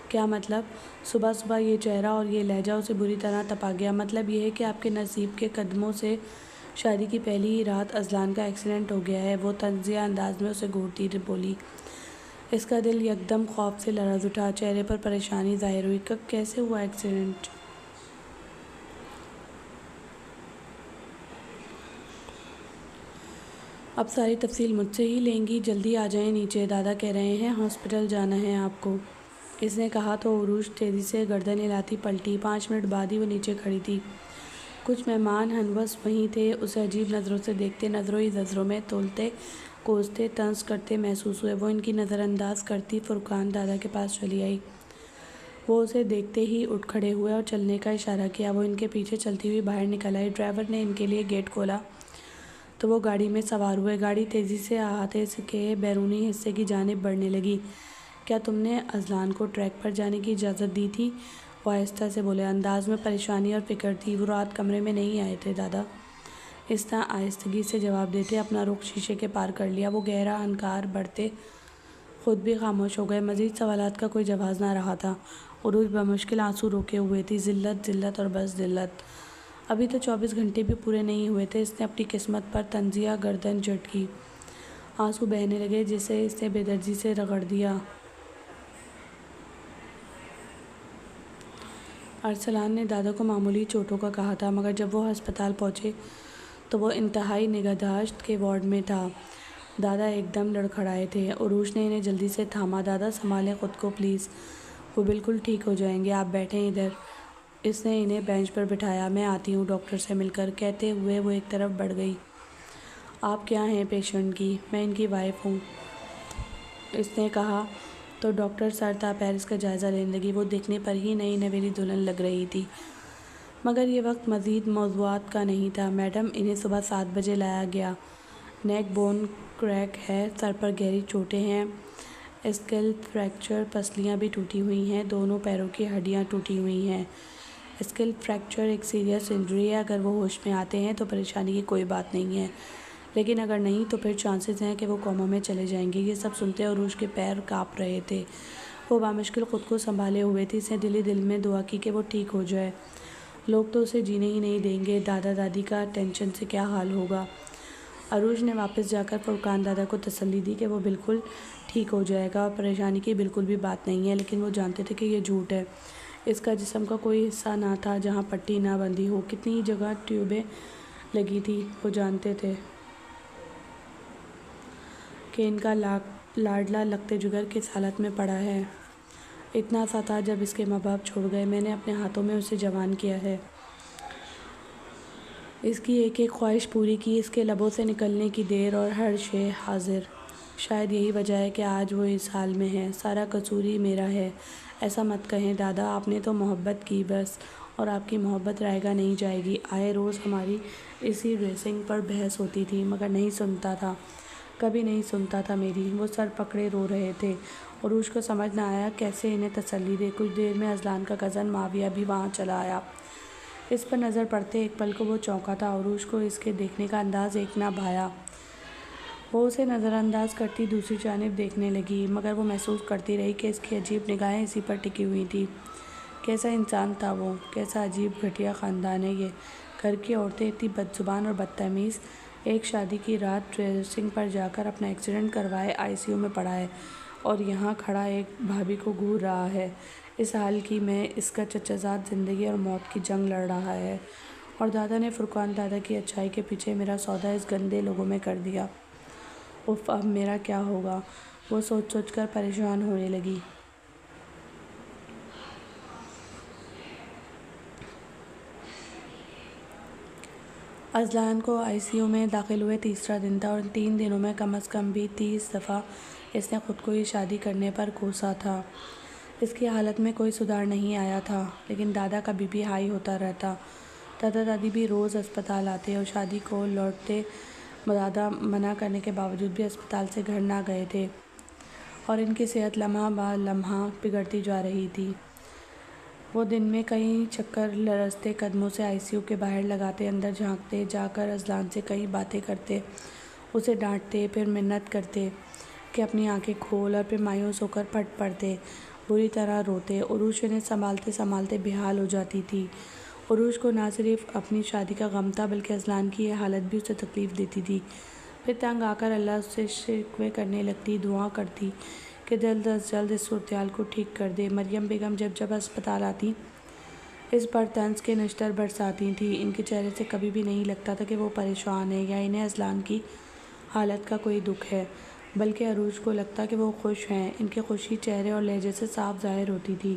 کیا مطلب؟ صبح صبح یہ چہرہ اور یہ لہجہ اسے بری طرح تپا گیا۔ مطلب یہ ہے کہ آپ کے نصیب کے قدموں سے شادی کی پہلی ہی رات اذلان کا ایکسیڈنٹ ہو گیا ہے۔ وہ طنزیہ انداز میں اسے گھورتی بولی۔ اس کا دل یکدم خوف سے لرز اٹھا، چہرے پر پریشانی ظاہر ہوئی۔ کیسے ہوا ایکسیڈنٹ؟ اب ساری تفصیل مجھ سے ہی لیں گی؟ جلدی آ جائیں نیچے، دادا کہہ رہے ہیں ہاسپٹل جانا ہے آپ کو۔ اس نے کہا تو عروج تیزی سے گردن ہلاتی پلٹی۔ 5 منٹ بعد ہی وہ نیچے کھڑی تھی۔ کچھ مہمان ہنوس وہیں تھے، اسے عجیب نظروں سے دیکھتے، نظروں ہی نظروں میں تولتے کوستے طنز کرتے محسوس ہوئے۔ وہ ان کی نظر انداز کرتی فرقان دادا کے پاس چلی آئی۔ وہ اسے دیکھتے ہی اٹھ کھڑے ہوئے اور چلنے کا اشارہ کیا۔ وہ ان کے پیچھے چلتی ہوئی باہر نکل آئی۔ ڈرائیور نے ان کے لیے گیٹ کھولا تو وہ گاڑی میں سوار ہوئے۔ گاڑی تیزی سے احاطے کے بیرونی حصے کی جانب بڑھنے لگی۔ کیا تم نے اذلان کو ٹریک پر جانے کی اجازت دی تھی؟ وہ آہستہ سے بولے، انداز میں پریشانی اور فکر تھی۔ وہ رات کمرے میں نہیں آئے تھے دادا، اس نے آہستگی سے جواب دیتے اپنا رخ شیشے کے پار کر لیا۔ وہ گہرا انکار بڑھتے خود بھی خاموش ہو گئے۔ مزید سوالات کا کوئی جواز نہ رہا تھا۔ عروج بمشکل آنسو روکے ہوئے تھی۔ ذلت، ذلت اور بس ذلت۔ ابھی تو 24 گھنٹے بھی پورے نہیں ہوئے تھے۔ اس نے اپنی قسمت پر طنزیہ گردن جھٹکی۔ آنسو بہنے لگے جسے اس نے بے دردی سے رگڑ دیا۔ ارسلان نے دادا کو معمولی چوٹوں کا کہا تھا، مگر جب وہ ہسپتال پہنچے تو وہ انتہائی نگہداشت کے وارڈ میں تھا۔ دادا ایک دم لڑکھڑائے تھے۔ عروج نے انہیں جلدی سے تھاما۔ دادا سنبھالیں خود کو پلیز، وہ بالکل ٹھیک ہو جائیں گے، آپ بیٹھیں ادھر۔ اس نے انہیں بینچ پر بٹھایا۔ میں آتی ہوں ڈاکٹر سے مل کر، کہتے ہوئے وہ ایک طرف بڑھ گئی۔ آپ کیا ہیں پیشنٹ کی؟ میں ان کی وائف ہوں، اس نے کہا تو ڈاکٹر سر تا پیر اس کا جائزہ لینے لگی۔ وہ دیکھنے پر ہی نئی نویلی دلہن لگ رہی تھی، مگر یہ وقت مزید موضوعات کا نہیں تھا۔ میڈم، انہیں صبح 7 بجے لایا گیا۔ نیک بون کریک ہے، سر پر گہری چوٹیں ہیں، اسکل فریکچر، پسلیاں بھی ٹوٹی ہوئی ہیں، دونوں پیروں کی ہڈیاں ٹوٹی ہوئی ہیں۔ اسکل فریکچر ایک سیریس انجری ہے۔ اگر وہ ہوش میں آتے ہیں تو پریشانی کی کوئی بات نہیں ہے، لیکن اگر نہیں تو پھر چانسز ہیں کہ وہ کوما میں چلے جائیں گے۔ یہ سب سنتے عروج کے پیر کانپ رہے تھے۔ وہ بامشکل خود کو سنبھالے ہوئے تھی۔ اس نے دل ہی دل میں دعا کی کہ وہ ٹھیک ہو جائے۔ لوگ تو اسے جینے ہی نہیں دیں گے، دادا دادی کا ٹینشن سے کیا حال ہوگا۔ عروج نے واپس جا کر فرقان دادا کو تسلی دی کہ وہ بالکل ٹھیک ہو جائے گا اور پریشانی کی بالکل بھی بات نہیں ہے، لیکن وہ جانتے تھے کہ یہ جھوٹ ہے۔ اس کا جسم کا کوئی حصہ نہ تھا جہاں پٹی نہ بندھی ہو، کتنی جگہ ٹیوبیں لگی تھی۔ وہ جانتے تھے کہ ان کا لاڈلا لخت جگر کس حالت میں پڑا ہے۔ اتنا سا تھا جب اس کے ماں باپ چھوڑ گئے۔ میں نے اپنے ہاتھوں میں اسے جوان کیا ہے، اس کی ایک ایک خواہش پوری کی، اس کے لبوں سے نکلنے کی دیر اور ہر شے حاضر۔ شاید یہی وجہ ہے کہ آج وہ اس حال میں ہے۔ سارا قصور ہی میرا ہے۔ ایسا مت کہیں دادا، آپ نے تو محبت کی بس، اور آپ کی محبت رائے گاہ نہیں جائے گی۔ آئے روز ہماری اسی ڈریسنگ پر بحث ہوتی تھی، مگر نہیں سنتا تھا، کبھی نہیں سنتا تھا میری۔ وہ سر پکڑے رو رہے تھے۔ عروج کو سمجھ نہ آیا کیسے انہیں تسلی دے۔ کچھ دیر میں اذلان کا کزن معاویہ بھی وہاں چلا آیا۔ اس پر نظر پڑتے ایک پل کو وہ چونکا تھا۔ عروج کو اس کے دیکھنے کا انداز ایک نہ بھایا۔ وہ اسے نظر انداز کرتی دوسری جانب دیکھنے لگی، مگر وہ محسوس کرتی رہی کہ اس کی عجیب نگاہیں اسی پر ٹکی ہوئی تھیں۔ کیسا انسان تھا وہ، کیسا عجیب گھٹیا خاندان ہے یہ۔ گھر کی عورتیں اتنی بدزبان اور بدتمیز، ایک شادی کی رات ڈریسنگ پر جا کر اپنا ایکسیڈنٹ کروائے ICU میں پڑا ہے، اور یہاں کھڑا ایک بھابھی کو گھور رہا ہے اس حال کی میں اس کا چچا زاد زندگی اور موت کی جنگ لڑ رہا ہے، اور دادا نے فرقان دادا کی اچھائی کے پیچھے میرا سودا اس گندے لوگوں میں کر دیا۔ اف، اب میرا کیا ہوگا؟ وہ سوچ سوچ کر پریشان ہونے لگی۔ اذلان کو ICU میں داخل ہوئے تیسرا دن تھا، اور ان 3 دنوں میں کم از کم بھی 30 دفعہ اس نے خود کو یہ شادی کرنے پر کوسا تھا۔ اس کی حالت میں کوئی سدھار نہیں آیا تھا، لیکن دادا کا بی پی ہائی ہوتا رہتا۔ دادا دادی بھی روز اسپتال آتے اور شادی کو لوٹتے دادا منع کرنے کے باوجود بھی اسپتال سے گھر نہ گئے تھے اور ان کی صحت لمحہ بہ لمحہ بگڑتی جا رہی تھی۔ وہ دن میں کئی چکر لرزتے قدموں سے آئی سی یو کے باہر لگاتے، اندر جھانکتے، جا کر اذلان سے کئی باتیں کرتے، اسے ڈانٹتے، پھر منت کرتے کہ اپنی آنکھیں کھول، اور پھر مایوس ہو کر پھٹ پڑتے، بری طرح روتے۔ عروج انہیں سنبھالتے سنبھالتے بےحال ہو جاتی تھی۔ عروج کو نہ صرف اپنی شادی کا غم تھا بلکہ اذلان کی یہ حالت بھی اسے تکلیف دیتی تھی۔ پھر تنگ آ کر اللہ سے شکوے کرنے لگتی، دعا کرتی کہ جلد از جلد اس صورتحال کو ٹھیک کر دے۔ مریم بیگم جب اسپتال آتی اس پر طنز کے نشتر برساتی تھیں۔ ان کے چہرے سے کبھی بھی نہیں لگتا تھا کہ وہ پریشان ہیں یا انہیں اذلان کی حالت کا کوئی دکھ ہے، بلکہ عروج کو لگتا کہ وہ خوش ہیں۔ ان کی خوشی چہرے اور لہجے سے صاف ظاہر ہوتی تھی۔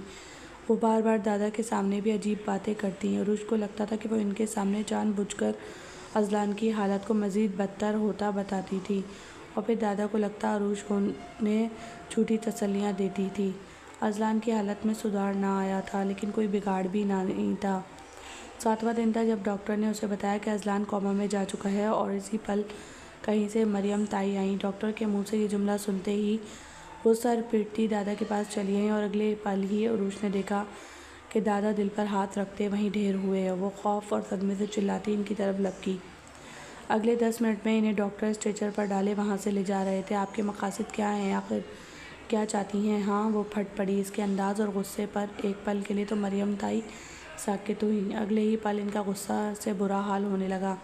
وہ بار بار دادا کے سامنے بھی عجیب باتیں کرتی۔ عروج کو لگتا تھا کہ وہ ان کے سامنے جان بوجھ کر اذلان کی حالت کو مزید بدتر ہوتا بتاتی تھی، اور پھر دادا کو لگتا عروج انہیں جھوٹی تسلیاں دیتی تھی۔ اذلان کی حالت میں سدھار نہ آیا تھا، لیکن کوئی بگاڑ بھی نہیں تھا۔ 7واں دن تھا جب ڈاکٹر نے اسے بتایا کہ اذلان کوما میں جا چکا ہے، اور اسی پل کہیں سے مریم تائی آئیں۔ ڈاکٹر کے منہ سے یہ جملہ سنتے ہی وہ سر پیٹتی دادا کے پاس چلی گئیں، اور اگلے پل ہی عروج نے دیکھا کہ دادا دل پر ہاتھ رکھتے وہیں ڈھیر ہوئے۔ وہ خوف اور صدمے سے چلاتی ان کی طرف لپکی۔ اگلے 10 منٹ میں انہیں ڈاکٹر اسٹریچر پر ڈالے وہاں سے لے جا رہے تھے۔ آپ کے مقاصد کیا ہیں؟ آخر کیا چاہتی ہیں؟ ہاں، وہ پھٹ پڑی۔ اس کے انداز اور غصے پر ایک پل کے لیے تو مریم تائی ساکت ہوئیں، اگلے ہی پل ان کا غصہ سے برا حال ہونے لگا۔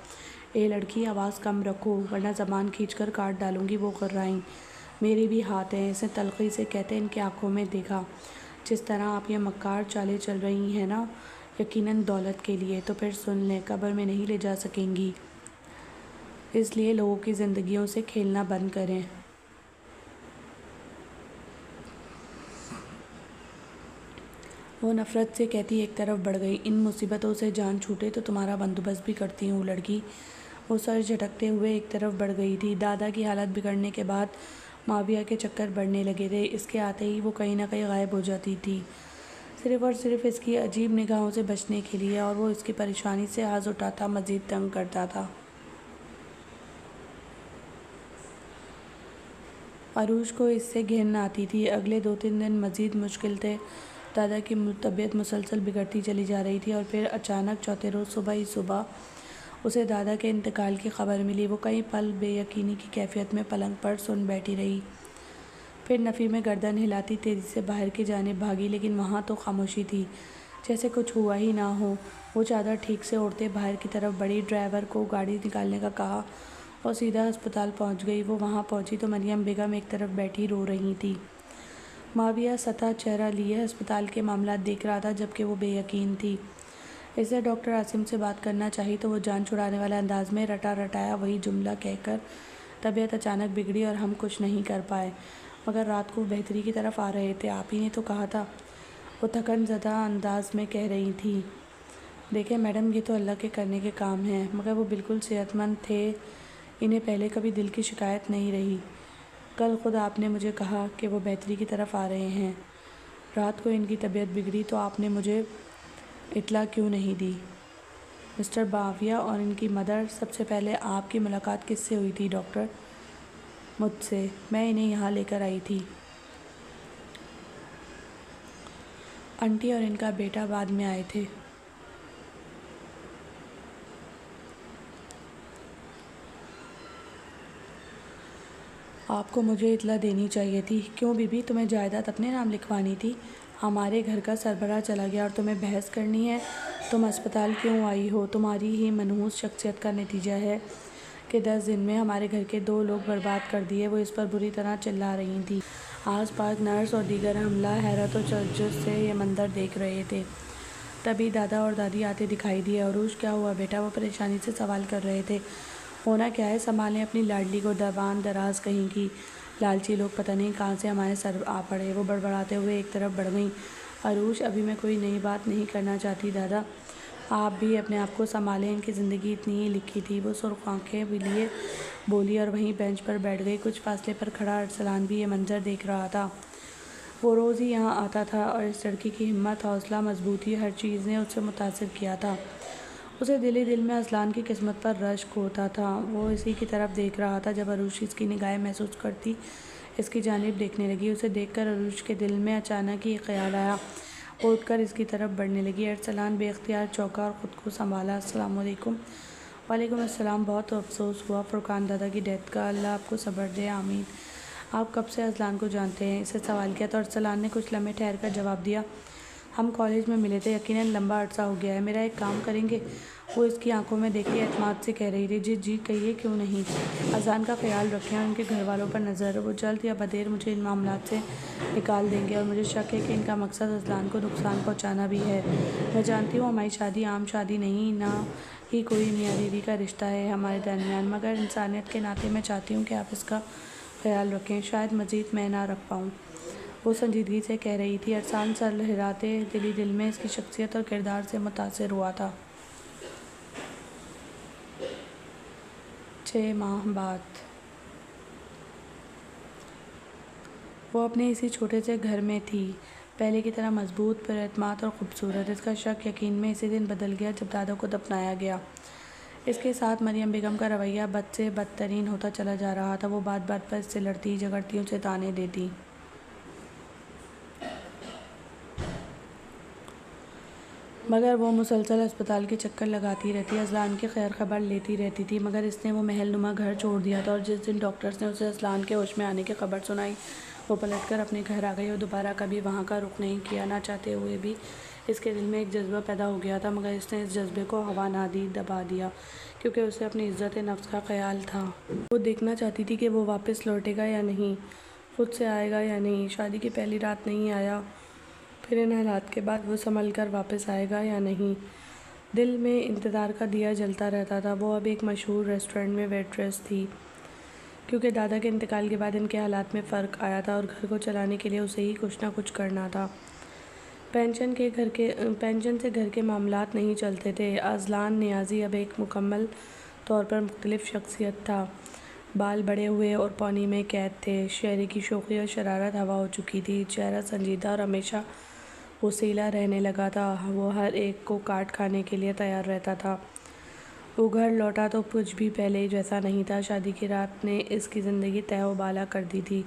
اے لڑکی، آواز کم رکھو ورنہ زبان کھینچ کر کاٹ ڈالوں گی۔ وہ گھرائیں۔ میرے بھی ہاتھ ہیں، اس نے تلخی سے کہتے ان کی آنکھوں میں دیکھا۔ جس طرح آپ یہ مکار چالیں چل رہی ہیں نا، یقیناً دولت کے لیے، تو پھر سن لیں، قبر میں نہیں لے جا سکیں گی۔ اس لیے لوگوں کی زندگیوں سے کھیلنا بند کریں۔ وہ نفرت سے کہتی ایک طرف بڑھ گئی۔ ان مصیبتوں سے جان چھوٹے تو تمہارا بندوبست بھی کرتی ہوں لڑکی۔ وہ سر جھٹکتے ہوئے ایک طرف بڑھ گئی تھی۔ دادا کی حالت بگڑنے کے بعد معاویہ کے چکر بڑھنے لگے تھے۔ اس کے آتے ہی وہ کہیں نہ کہیں غائب ہو جاتی تھی، صرف اور صرف اس کی عجیب نگاہوں سے بچنے کے لیے، اور وہ اس کی پریشانی سے آز اٹھاتا، مزید تنگ کرتا تھا۔ عروج کو اس سے گھن آتی تھی۔ اگلے 2-3 دن مزید مشکل تھے۔ دادا کی طبیعت مسلسل بگڑتی چلی جا رہی تھی، اور پھر اچانک چوتھے روز صبح ہی صبح اسے دادا کے انتقال کی خبر ملی۔ وہ کئی پل بے یقینی کی کیفیت میں پلنگ پر سن بیٹھی رہی، پھر نفی میں گردن ہلاتی تیزی سے باہر کی جانب بھاگی، لیکن وہاں تو خاموشی تھی، جیسے کچھ ہوا ہی نہ ہو۔ وہ چادر ٹھیک سے اوڑھتے باہر کی طرف بڑھی، ڈرائیور کو گاڑی نکالنے کا کہا اور سیدھا ہسپتال پہنچ گئی۔ وہ وہاں پہنچی تو مریم بیگم ایک طرف بیٹھی رو رہی تھی۔ معاویہ سطح چہرہ لیے ہسپتال کے معاملات دیکھ رہا تھا، جبکہ وہ بے یقین تھی۔ اسے ڈاکٹر عاصم سے بات کرنا چاہی تو وہ جان چھڑانے والے انداز میں رٹا رٹایا وہی جملہ کہہ کر طبیعت اچانک بگڑی اور ہم کچھ نہیں کر پائے، مگر رات کو بہتری کی طرف آ رہے تھے۔ آپ ہی نے تو کہا تھا، وہ تھکن زدہ انداز میں کہہ رہی تھی۔ دیکھیں میڈم، یہ تو اللہ کے کرنے کے کام ہیں، مگر وہ بالکل صحت مند تھے، انہیں پہلے کبھی دل کی شکایت نہیں رہی۔ کل خود آپ نے مجھے کہا کہ وہ بہتری کی طرف آ رہے ہیں۔ رات کو ان کی طبیعت بگڑی تو آپ نے مجھے اطلاع کیوں نہیں دی؟ مسٹر معاویہ اور ان کی مدر، سب سے پہلے آپ کی ملاقات کس سے ہوئی تھی ڈاکٹر؟ مجھ سے۔ میں انہیں یہاں لے کر آئی تھی۔ انٹی اور ان کا بیٹا بعد میں آئے تھے۔ آپ کو مجھے اطلاع دینی چاہیے تھی۔ کیوں بی بی، تمہیں جائیداد اپنے نام لکھوانی تھی؟ ہمارے گھر کا سربراہ چلا گیا اور تمہیں بحث کرنی ہے؟ تم اسپتال کیوں آئی ہو؟ تمہاری ہی منحوس شخصیت کا نتیجہ ہے کہ 10 دن میں ہمارے گھر کے 2 لوگ برباد کر دیے۔ وہ اس پر بری طرح چلا رہی تھیں۔ آس پاس نرس اور دیگر عملہ حیرت و تعجب سے یہ منظر دیکھ رہے تھے۔ تبھی دادا اور دادی آتے دکھائی دیے۔ عروج، کیا ہوا بیٹا؟ وہ پریشانی سے سوال کر رہے تھے۔ ہونا کیا ہے، سنبھالیں اپنی لاڈلی کو، دوان دراز کہیں کی لالچی لوگ پتہ نہیں کہاں سے ہمارے سر آ پڑے۔ وہ بڑبڑاتے ہوئے ایک طرف بڑھ گئیں۔ عروج، ابھی میں کوئی نئی بات نہیں کرنا چاہتی دادا، آپ بھی اپنے آپ کو سنبھالیں، ان کی زندگی اتنی ہی لکھی تھی۔ وہ سرخ آنکھیں لیے بولی اور وہیں بینچ پر بیٹھ گئی۔ کچھ فاصلے پر کھڑا ارسلان بھی یہ منظر دیکھ رہا تھا۔ وہ روز ہی یہاں آتا تھا اور اس لڑکی کی ہمت، حوصلہ، مضبوطی، ہر چیز نے اسے متاثر کیا تھا۔ اسے دل ہی دل میں اذلان کی قسمت پر رشک ہوتا تھا۔ وہ اسی کی طرف دیکھ رہا تھا جب عروش اس کی نگاہیں محسوس کرتی اس کی جانب دیکھنے لگی۔ اسے دیکھ کر عروش کے دل میں اچانک ہی خیال آیا۔ وہ اٹھ کر اس کی طرف بڑھنے لگی۔ ارسلان بے اختیار چونکا اور خود کو سنبھالا۔ السلام علیکم۔ وعلیکم السلام۔ بہت افسوس ہوا فرقان دادا کی ڈیتھ کا، اللہ آپ کو صبر دے، آمین۔ آپ کب سے اذلان کو جانتے ہیں؟ اسے سوال کیا تو ارسلان نے کچھ لمحے ٹھہر کر جواب دیا، ہم کالج میں ملے تھے، یقیناً لمبا عرصہ ہو گیا ہے۔ میرا ایک کام کریں گے؟ وہ اس کی آنکھوں میں دیکھتی اعتماد سے کہہ رہی تھی، جی کہیے، کیوں نہیں۔ اذان کا خیال رکھیں اور ان کے گھر والوں پر نظر، وہ جلد یا بدیر مجھے ان معاملات سے نکال دیں گے اور مجھے شک ہے کہ ان کا مقصد اذلان کو نقصان پہنچانا بھی ہے۔ میں جانتی ہوں ہماری شادی عام شادی نہیں، نہ ہی کوئی میاں بیوی کا رشتہ ہے ہمارے درمیان، مگر انسانیت کے ناطے میں چاہتی ہوں کہ آپ اس کا خیال رکھیں، شاید مزید میں نہ رکھ پاؤں۔ وہ سنجیدگی سے کہہ رہی تھی۔ ارسلان سر لہراتے دل ہی دل میں اس کی شخصیت اور کردار سے متاثر ہوا تھا۔ 6 ماہ بعد وہ اپنے اسی چھوٹے سے گھر میں تھی، پہلے کی طرح مضبوط، پر اعتماد اور خوبصورت۔ اس کا شک یقین میں اسی دن بدل گیا جب دادا کو دفنایا گیا۔ اس کے ساتھ مریم بیگم کا رویہ بد سے بدترین ہوتا چلا جا رہا تھا۔ وہ بات بات پر اس سے لڑتی، جھگڑتی، اسے طعنے دیتی۔ مگر وہ مسلسل اسپتال کے چکر لگاتی رہتی، اذلان کی خیر خبر لیتی رہتی تھی، مگر اس نے وہ محل نما گھر چھوڑ دیا تھا، اور جس دن ڈاکٹرز نے اسے اذلان کے ہوش میں آنے کی خبر سنائی، وہ پلٹ کر اپنے گھر آ گئی اور دوبارہ کبھی وہاں کا رخ نہیں کیا۔ نہ چاہتے ہوئے بھی اس کے دل میں ایک جذبہ پیدا ہو گیا تھا، مگر اس نے اس جذبے کو ہوا نہ دی، دبا دیا، کیونکہ اسے اپنی عزت نفس کا خیال تھا۔ وہ دیکھنا چاہتی تھی کہ وہ واپس لوٹے گا یا نہیں، خود سے آئے گا یا نہیں۔ شادی کی پہلی رات نہیں آیا، پھر ان حالات کے بعد وہ سنبھل کر واپس آئے گا یا نہیں۔ دل میں انتظار کا دیا جلتا رہتا تھا۔ وہ اب ایک مشہور ریسٹورنٹ میں ویٹریس تھی، کیونکہ دادا کے انتقال کے بعد ان کے حالات میں فرق آیا تھا اور گھر کو چلانے کے لیے اسے ہی کچھ نہ کچھ کرنا تھا۔ پینشن سے گھر کے معاملات نہیں چلتے تھے۔ اذلان نیازی اب ایک مکمل طور پر مختلف شخصیت تھا۔ بال بڑے ہوئے اور پونی میں قید تھے، شہری کی شوخی اور شرارت ہوا ہو چکی تھی، چہرہ سنجیدہ اور ہمیشہ وسیلہ رہنے لگا تھا۔ وہ ہر ایک کو کاٹ کھانے کے لیے تیار رہتا تھا۔ وہ گھر لوٹا تو کچھ بھی پہلے جیسا نہیں تھا۔ شادی کی رات نے اس کی زندگی تہہ و بالا کر دی تھی۔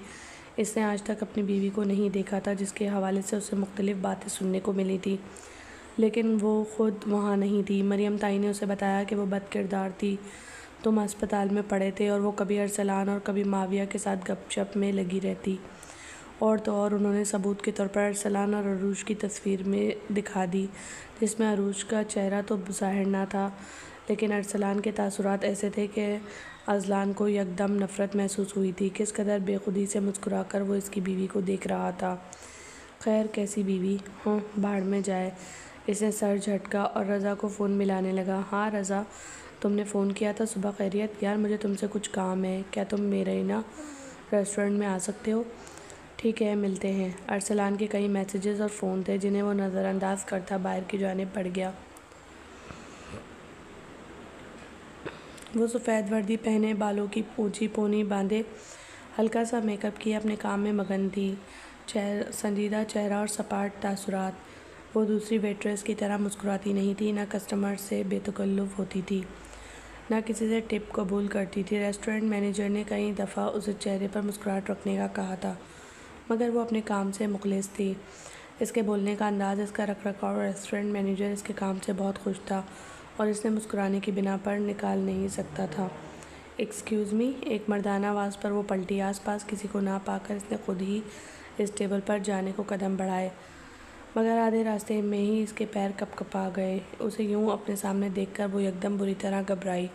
اس نے آج تک اپنی بیوی کو نہیں دیکھا تھا، جس کے حوالے سے اسے مختلف باتیں سننے کو ملی تھی، لیکن وہ خود وہاں نہیں تھی۔ مریم تائی نے اسے بتایا کہ وہ بد کردار تھی، تم ہسپتال میں پڑے تھے اور وہ کبھی ارسلان اور کبھی معاویہ کے ساتھ گپ شپ میں لگی رہتی۔ اور تو اور انہوں نے ثبوت کے طور پر ارسلان اور عروش کی تصویر میں دکھا دی، جس میں عروش کا چہرہ تو ظاہر نہ تھا، لیکن ارسلان کے تاثرات ایسے تھے کہ اذلان کو یکدم نفرت محسوس ہوئی تھی۔ کس قدر بے خودی سے مسکرا کر وہ اس کی بیوی کو دیکھ رہا تھا۔ خیر کیسی بیوی؟ ہاں بھاڑ میں جائے۔ اس نے سر جھٹکا اور رضا کو فون ملانے لگا۔ ہاں رضا، تم نے فون کیا تھا، صبح خیریت؟ یار مجھے تم سے کچھ کام ہے، کیا تم میرے نا ریسٹورنٹ میں آ سکتے ہو؟ ٹھیک ہے ملتے ہیں۔ ارسلان کے کئی میسیجز اور فون تھے جنہیں وہ نظر انداز کرتا باہر کی جانب بڑھ گیا۔ وہ سفید وردی پہنے، بالوں کی اونچی پونی باندھے، ہلکا سا میک اپ کیے اپنے کام میں مگن تھی، سنجیدہ چہرہ اور سپاٹ تاثرات۔ وہ دوسری ویٹریس کی طرح مسکراتی نہیں تھی، نہ کسٹمر سے بے تکلف ہوتی تھی، نہ کسی سے ٹپ قبول کرتی تھی۔ ریسٹورنٹ مینیجر نے کئی دفعہ اسے چہرے پر مسکراہٹ رکھنے کا کہا تھا، مگر وہ اپنے کام سے مخلص تھی۔ اس کے بولنے کا انداز، اس کا رکھ رکھاؤ، ریسٹورنٹ مینیجر اس کے کام سے بہت خوش تھا اور اس نے مسکرانے کی بنا پر نکال نہیں سکتا تھا۔ ایکسکیوز می، ایک مردانہ آواز پر وہ پلٹی۔ آس پاس کسی کو نہ پا کر اس نے خود ہی اس ٹیبل پر جانے کو قدم بڑھائے، مگر آدھے راستے میں ہی اس کے پیر کپ کپا گئے۔ اسے یوں اپنے سامنے دیکھ کر وہ یکدم بری طرح گھبرائی،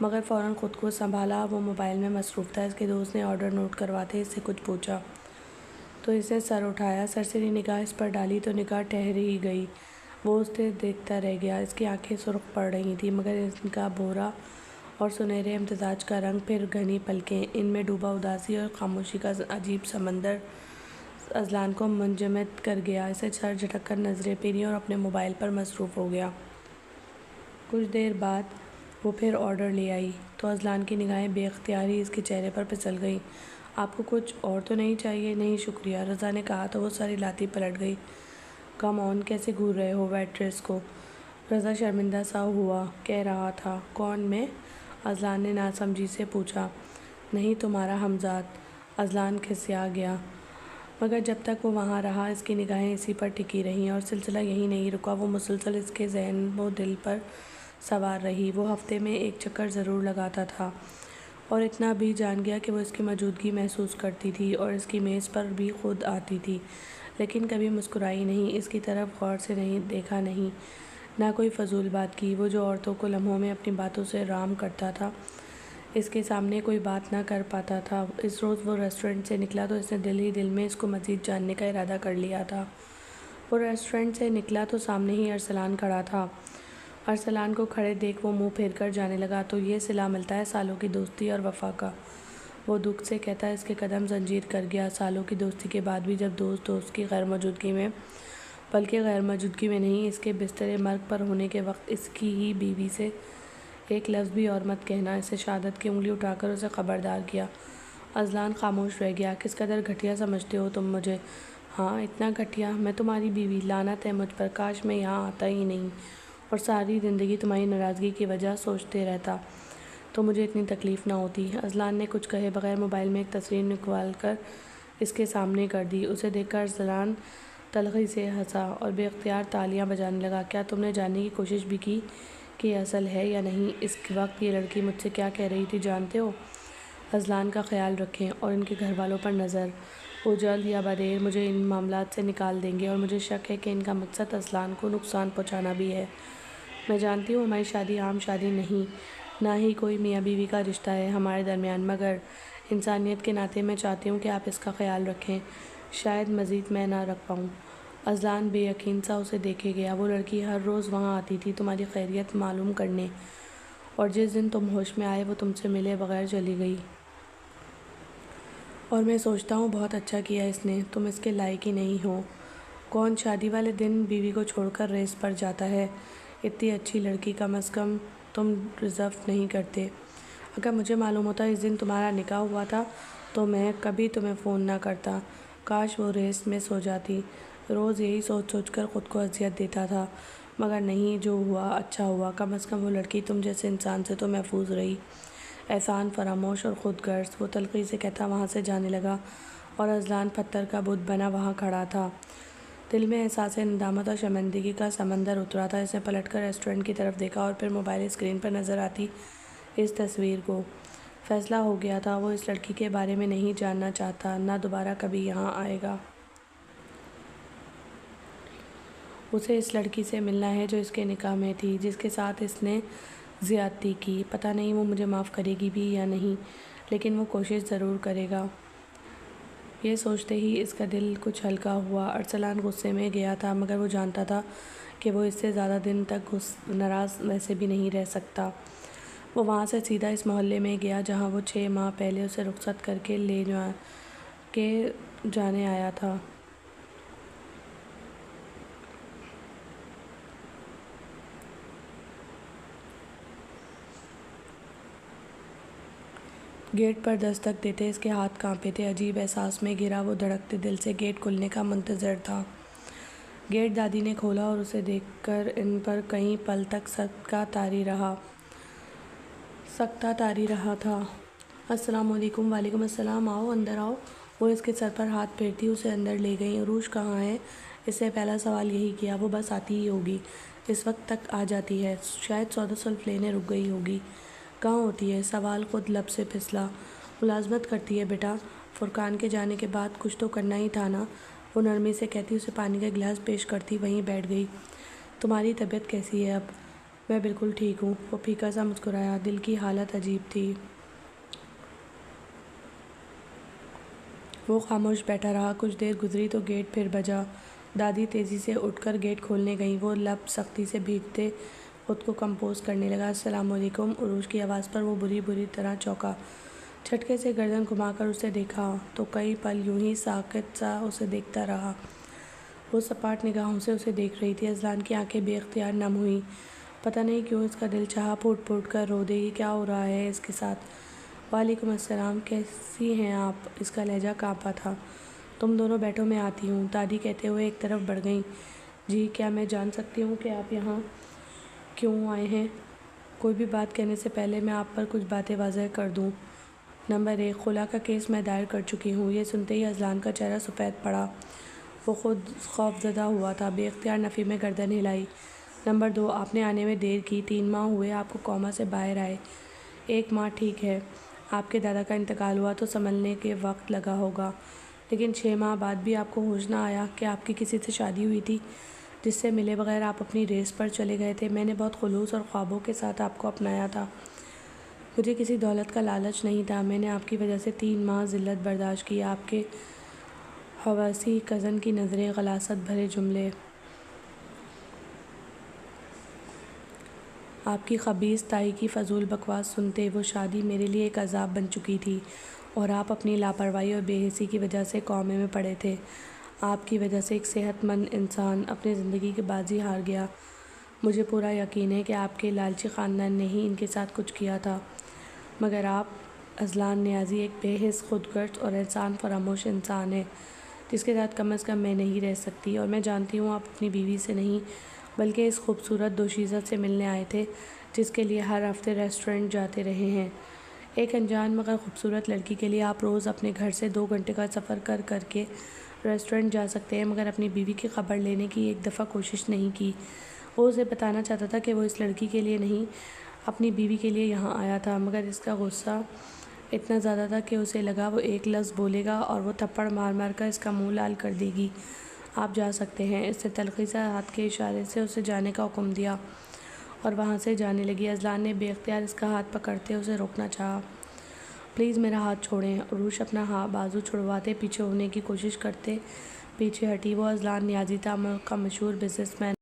مگر فوراً خود کو سنبھالا۔ وہ موبائل میں مصروف تھا۔ اس کے دوست نے آرڈر نوٹ کرواتے اس سے کچھ پوچھا تو اس نے سر اٹھایا، سرسری نگاہ اس پر ڈالی تو نگاہ ٹھہر ہی گئی۔ وہ اسے دیکھتا رہ گیا۔ اس کی آنکھیں سرخ پڑ رہی تھیں، مگر ان کا بھورا اور سنہرے امتزاج کا رنگ، پھر گھنی پلکیں، ان میں ڈوبا اداسی اور خاموشی کا عجیب سمندر اذلان کو منجمد کر گیا۔ اسے سر جھٹک کر نظریں پھیریں اور اپنے موبائل پر مصروف ہو گیا۔ کچھ دیر بعد وہ پھر آرڈر لے آئی تو اذلان کی نگاہیں بے اختیار ہی اس کے چہرے پر پھسل گئیں آپ کو کچھ اور تو نہیں چاہیے؟ نہیں شکریہ، رضا نے کہا تو وہ ساری لاتی پلٹ گئی۔ کم آن، کیسے گھور رہے ہو ویٹریس کو؟ رضا شرمندہ سا ہوا کہہ رہا تھا۔ کون، میں؟ اذلان نے ناسمجھی سے پوچھا۔ نہیں، تمہارا ہمزاد۔ اذلان کھسیا گیا، مگر جب تک وہ وہاں رہا اس کی نگاہیں اسی پر ٹکی رہیں اور سلسلہ یہی نہیں رکا، وہ مسلسل اس کے ذہن و دل پر سوار رہی۔ وہ ہفتے میں ایک چکر ضرور لگاتا تھا اور اتنا بھی جان گیا کہ وہ اس کی موجودگی محسوس کرتی تھی اور اس کی میز پر بھی خود آتی تھی، لیکن کبھی مسکرائی نہیں، اس کی طرف غور سے نہیں دیکھا، نہیں، نہ کوئی فضول بات کی۔ وہ جو عورتوں کو لمحوں میں اپنی باتوں سے رام کرتا تھا، اس کے سامنے کوئی بات نہ کر پاتا تھا۔ اس روز وہ ریسٹورنٹ سے نکلا تو اس نے دل ہی دل میں اس کو مزید جاننے کا ارادہ کر لیا تھا۔ وہ ریسٹورنٹ سے نکلا تو سامنے ہی ارسلان کھڑا تھا۔ ارسلان کو کھڑے دیکھ وہ منہ پھیر کر جانے لگا۔ تو یہ صلہ ملتا ہے سالوں کی دوستی اور وفا کا، وہ دکھ سے کہتا۔ اس کے قدم زنجیر کر گیا۔ سالوں کی دوستی کے بعد بھی جب دوست کی غیر موجودگی میں، بلکہ غیر موجودگی میں نہیں، اس کے بستر مرگ پر ہونے کے وقت اس کی ہی بیوی سے ایک لفظ بھی اور مت کہنا، اسے شہادت کی انگلی اٹھا کر اسے خبردار کیا۔ اذلان خاموش رہ گیا۔ کس قدر گھٹیا سمجھتے ہو تم مجھے؟ ہاں، اتنا گھٹیا؟ میں تمہاری بیوی؟ لعنت ہے مجھ پر، کاش میں یہاں آتا ہی نہیں اور ساری زندگی تمہاری ناراضگی کی وجہ سوچتے رہتا تو مجھے اتنی تکلیف نہ ہوتی۔ اذلان نے کچھ کہے بغیر موبائل میں ایک تصویر نکال کر اس کے سامنے کر دی۔ اسے دیکھ کر ارسلان تلخی سے ہنسا اور بے اختیار تالیاں بجانے لگا۔ کیا تم نے جاننے کی کوشش بھی کی کہ یہ اصل ہے یا نہیں؟ اس وقت یہ لڑکی مجھ سے کیا کہہ رہی تھی جانتے ہو؟ اذلان کا خیال رکھیں اور ان کے گھر والوں پر نظر، وہ جلد یا بدیر مجھے ان معاملات سے نکال دیں گے اور مجھے شک ہے کہ ان کا مقصد اذلان کو نقصان پہنچانا بھی ہے۔ میں جانتی ہوں ہماری شادی عام شادی نہیں، نہ ہی کوئی میاں بیوی کا رشتہ ہے ہمارے درمیان، مگر انسانیت کے ناطے میں چاہتی ہوں کہ آپ اس کا خیال رکھیں۔ شاید مزید میں نہ رکھ پاؤں۔ اذلان بے یقین سا اسے دیکھے گیا۔ وہ لڑکی ہر روز وہاں آتی تھی تمہاری خیریت معلوم کرنے، اور جس دن تم ہوش میں آئے وہ تم سے ملے بغیر چلی گئی۔ اور میں سوچتا ہوں بہت اچھا کیا اس نے، تم اس کے لائق ہی نہیں ہو۔ کون شادی والے دن بیوی کو چھوڑ کر ریس پر جاتا ہے؟ اتنی اچھی لڑکی، کم از کم تم ڈیزرو نہیں کرتے۔ اگر مجھے معلوم ہوتا اس دن تمہارا نکاح ہوا تھا تو میں کبھی تمہیں فون نہ کرتا۔ کاش وہ ریس مس ہو جاتی۔ روز یہی سوچ سوچ کر خود کو اذیت دیتا تھا، مگر نہیں، جو ہوا اچھا ہوا، کم از کم وہ لڑکی تم جیسے انسان سے تو محفوظ رہی۔ احسان فراموش اور خود غرض، وہ تلخی سے کہتا وہاں سے جانے لگا اور اذلان پتھر کا بت بنا وہاں کھڑا تھا۔ دل میں احساس ندامت اور شرمندگی کا سمندر اترا تھا۔ اس نے پلٹ کر ریسٹورنٹ کی طرف دیکھا اور پھر موبائل اسکرین پر نظر آتی اس تصویر کو۔ فیصلہ ہو گیا تھا، وہ اس لڑکی کے بارے میں نہیں جاننا چاہتا، نہ دوبارہ کبھی یہاں آئے گا۔ اسے اس لڑکی سے ملنا ہے جو اس کے نکاح میں تھی، جس کے ساتھ اس نے زیادتی کی۔ پتہ نہیں وہ مجھے معاف کرے گی بھی یا نہیں، لیکن وہ کوشش ضرور کرے گا۔ یہ سوچتے ہی اس کا دل کچھ ہلکا ہوا۔ ارسلان غصے میں گیا تھا، مگر وہ جانتا تھا کہ وہ اس سے زیادہ دن تک ناراض ویسے بھی نہیں رہ سکتا۔ وہ وہاں سے سیدھا اس محلے میں گیا جہاں وہ 6 ماہ پہلے اسے رخصت کر کے لے جانے آیا تھا۔ گیٹ پر دستک دیتے اس کے ہاتھ کانپے تھے۔ عجیب احساس میں گھرا وہ دھڑکتے دل سے گیٹ کھلنے کا منتظر تھا۔ گیٹ دادی نے کھولا اور اسے دیکھ کر ان پر کئی پل تک سکتہ طاری رہا تھا۔ السلام علیکم۔ وعلیکم السلام، آؤ اندر آؤ۔ وہ اس کے سر پر ہاتھ پھیرتی اسے اندر لے گئیں۔ عروج کہاں ہے؟ اس سے پہلا سوال یہی کیا۔ وہ بس آتی ہی ہوگی، اس وقت تک آ جاتی ہے، شاید سودا سلف لینے رک گئی ہوگی۔ کہاں ہوتی ہے؟ سوال خود لب سے پھسلا۔ ملازمت کرتی ہے بیٹا۔ فرقان کے جانے کے بعد کچھ تو کرنا ہی تھا نا، وہ نرمی سے کہتی اسے پانی کا گلاس پیش کرتی وہیں بیٹھ گئی۔ تمہاری طبیعت کیسی ہے اب؟ میں بالکل ٹھیک ہوں، وہ پھیکا سا مسکرایا۔ دل کی حالت عجیب تھی۔ وہ خاموش بیٹھا رہا۔ کچھ دیر گزری تو گیٹ پھر بجا۔ دادی تیزی سے اٹھ کر گیٹ کھولنے گئیں۔ وہ لب سختی سے بھیجتے خود کو کمپوز کرنے لگا۔ السلام علیکم۔ عروج کی آواز پر وہ بری طرح چونکا۔ جھٹکے سے گردن گھما کر اسے دیکھا تو کئی پل یوں ہی ساکت سا اسے دیکھتا رہا۔ وہ سپاٹ نگاہوں سے اسے دیکھ رہی تھی۔ اذلان کی آنکھیں بے اختیار نم ہوئیں۔ پتہ نہیں کیوں اس کا دل چاہا پھوٹ پھوٹ کر رو دے۔ یہ کیا ہو رہا ہے اس کے ساتھ؟ وعلیکم السلام، کیسی ہیں آپ؟ اس کا لہجہ کانپا تھا۔ تم دونوں بیٹھو، میں آتی ہوں، دادی کہتے ہوئے ایک طرف بڑھ گئیں۔ جی، کیا میں جان سکتی ہوں کہ آپ یہاں کیوں آئے ہیں؟ کوئی بھی بات کہنے سے پہلے میں آپ پر کچھ باتیں واضح کر دوں۔ نمبر 1، خلا کا کیس میں دائر کر چکی ہوں۔ یہ سنتے ہی اذلان کا چہرہ سفید پڑا۔ وہ خود خوفزدہ ہوا تھا، بے اختیار نفی میں گردن ہلائی۔ نمبر 2، آپ نے آنے میں دیر کی، 3 ماہ ہوئے آپ کو کوما سے باہر آئے۔ 1 ماہ ٹھیک ہے، آپ کے دادا کا انتقال ہوا تو سنبھلنے کے وقت لگا ہوگا، لیکن 6 ماہ بعد بھی آپ کو ہوش نہ آیا کہ آپ کی کسی سے شادی ہوئی تھی جس سے ملے بغیر آپ اپنی ریس پر چلے گئے تھے۔ میں نے بہت خلوص اور خوابوں کے ساتھ آپ کو اپنایا تھا۔ مجھے کسی دولت کا لالچ نہیں تھا۔ میں نے آپ کی وجہ سے 3 ماہ ذلت برداشت کی۔ آپ کے حواسی کزن کی نظریں، غلاظت بھرے جملے، آپ کی خبیث تائی کی فضول بکواس سنتے وہ شادی میرے لیے ایک عذاب بن چکی تھی، اور آپ اپنی لاپرواہی اور بے حسی کی وجہ سے کومے میں پڑے تھے۔ آپ کی وجہ سے ایک صحت مند انسان اپنی زندگی کی بازی ہار گیا۔ مجھے پورا یقین ہے کہ آپ کے لالچی خاندان نے ہی ان کے ساتھ کچھ کیا تھا، مگر آپ اذلان نیازی ایک بے حس، خود غرض اور احسان فراموش انسان ہیں جس کے ساتھ کم از کم میں نہیں رہ سکتی۔ اور میں جانتی ہوں آپ اپنی بیوی سے نہیں بلکہ اس خوبصورت دوشیزہ سے ملنے آئے تھے جس کے لیے ہر ہفتے ریسٹورنٹ جاتے رہے ہیں۔ ایک انجان مگر خوبصورت لڑکی کے لیے آپ روز اپنے گھر سے 2 گھنٹے کا سفر کر کے ریسٹورنٹ جا سکتے ہیں، مگر اپنی بیوی کی خبر لینے کی ایک دفعہ کوشش نہیں کی۔ وہ اسے بتانا چاہتا تھا کہ وہ اس لڑکی کے لیے نہیں، اپنی بیوی کے لیے یہاں آیا تھا، مگر اس کا غصہ اتنا زیادہ تھا کہ اسے لگا وہ ایک لفظ بولے گا اور وہ تھپڑ مار مار کر اس کا منہ لال کر دے گی۔ آپ جا سکتے ہیں۔ اس نے تلخی سے ہاتھ کے اشارے سے اسے جانے کا حکم دیا اور وہاں سے جانے لگی۔ اذلان نے بے اختیار اس کا ہاتھ پکڑتے اسے روکنا چاہا۔ پلیز میرا ہاتھ چھوڑیں۔ عروش اپنا بازو چھڑواتے پیچھے ہونے کی کوشش کرتے پیچھے ہٹی۔ وہ اذلان نیازی تھا، ملک کا مشہور بزنس مین۔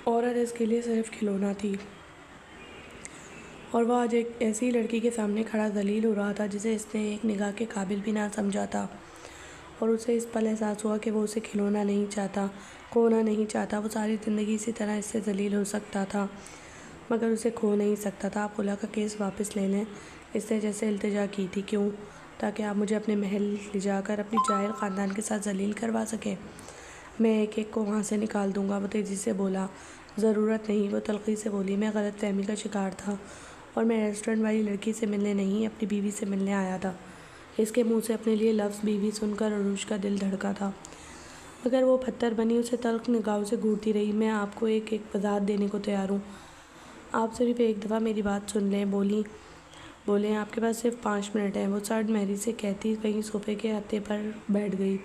عورت اس کے لیے صرف کھلونا تھی، اور وہ آج ایک ایسی لڑکی کے سامنے کھڑا ذلیل ہو رہا تھا جسے اس نے ایک نگاہ کے قابل بھی نہ سمجھا تھا، اور اسے اس پل احساس ہوا کہ وہ اسے کھونا نہیں چاہتا۔ وہ ساری زندگی اسی طرح اس سے ذلیل ہو سکتا تھا، مگر اسے کھو نہیں سکتا تھا۔ آپ خلا کا کیس واپس لے لیں، اس نے جیسے التجا کی تھی۔ کیوں؟ تاکہ آپ مجھے اپنے محل لے جا کر اپنی جاہل خاندان کے ساتھ ذلیل کروا سکیں۔ میں ایک ایک کو وہاں سے نکال دوں گا، وہ تیزی سے بولا۔ ضرورت نہیں، وہ تلخی سے بولی۔ میں غلط فہمی کا شکار تھا، اور میں ریسٹورنٹ والی لڑکی سے ملنے نہیں، اپنی بیوی سے ملنے آیا تھا۔ اس کے منہ سے اپنے لیے لفظ بیوی سن کر عروش کا دل دھڑکا تھا، مگر وہ پتھر بنی اسے تلخ نگاہوں سے گھورتی رہی۔ میں آپ کو ایک ایک وضاحت دینے کو تیار ہوں، آپ صرف ایک دفعہ میری بات سن لیں۔ بولیں، آپ کے پاس صرف 5 منٹ ہیں، وہ سرد مہری سے کہتی وہیں صوفے کے ہتھے پر بیٹھ گئی۔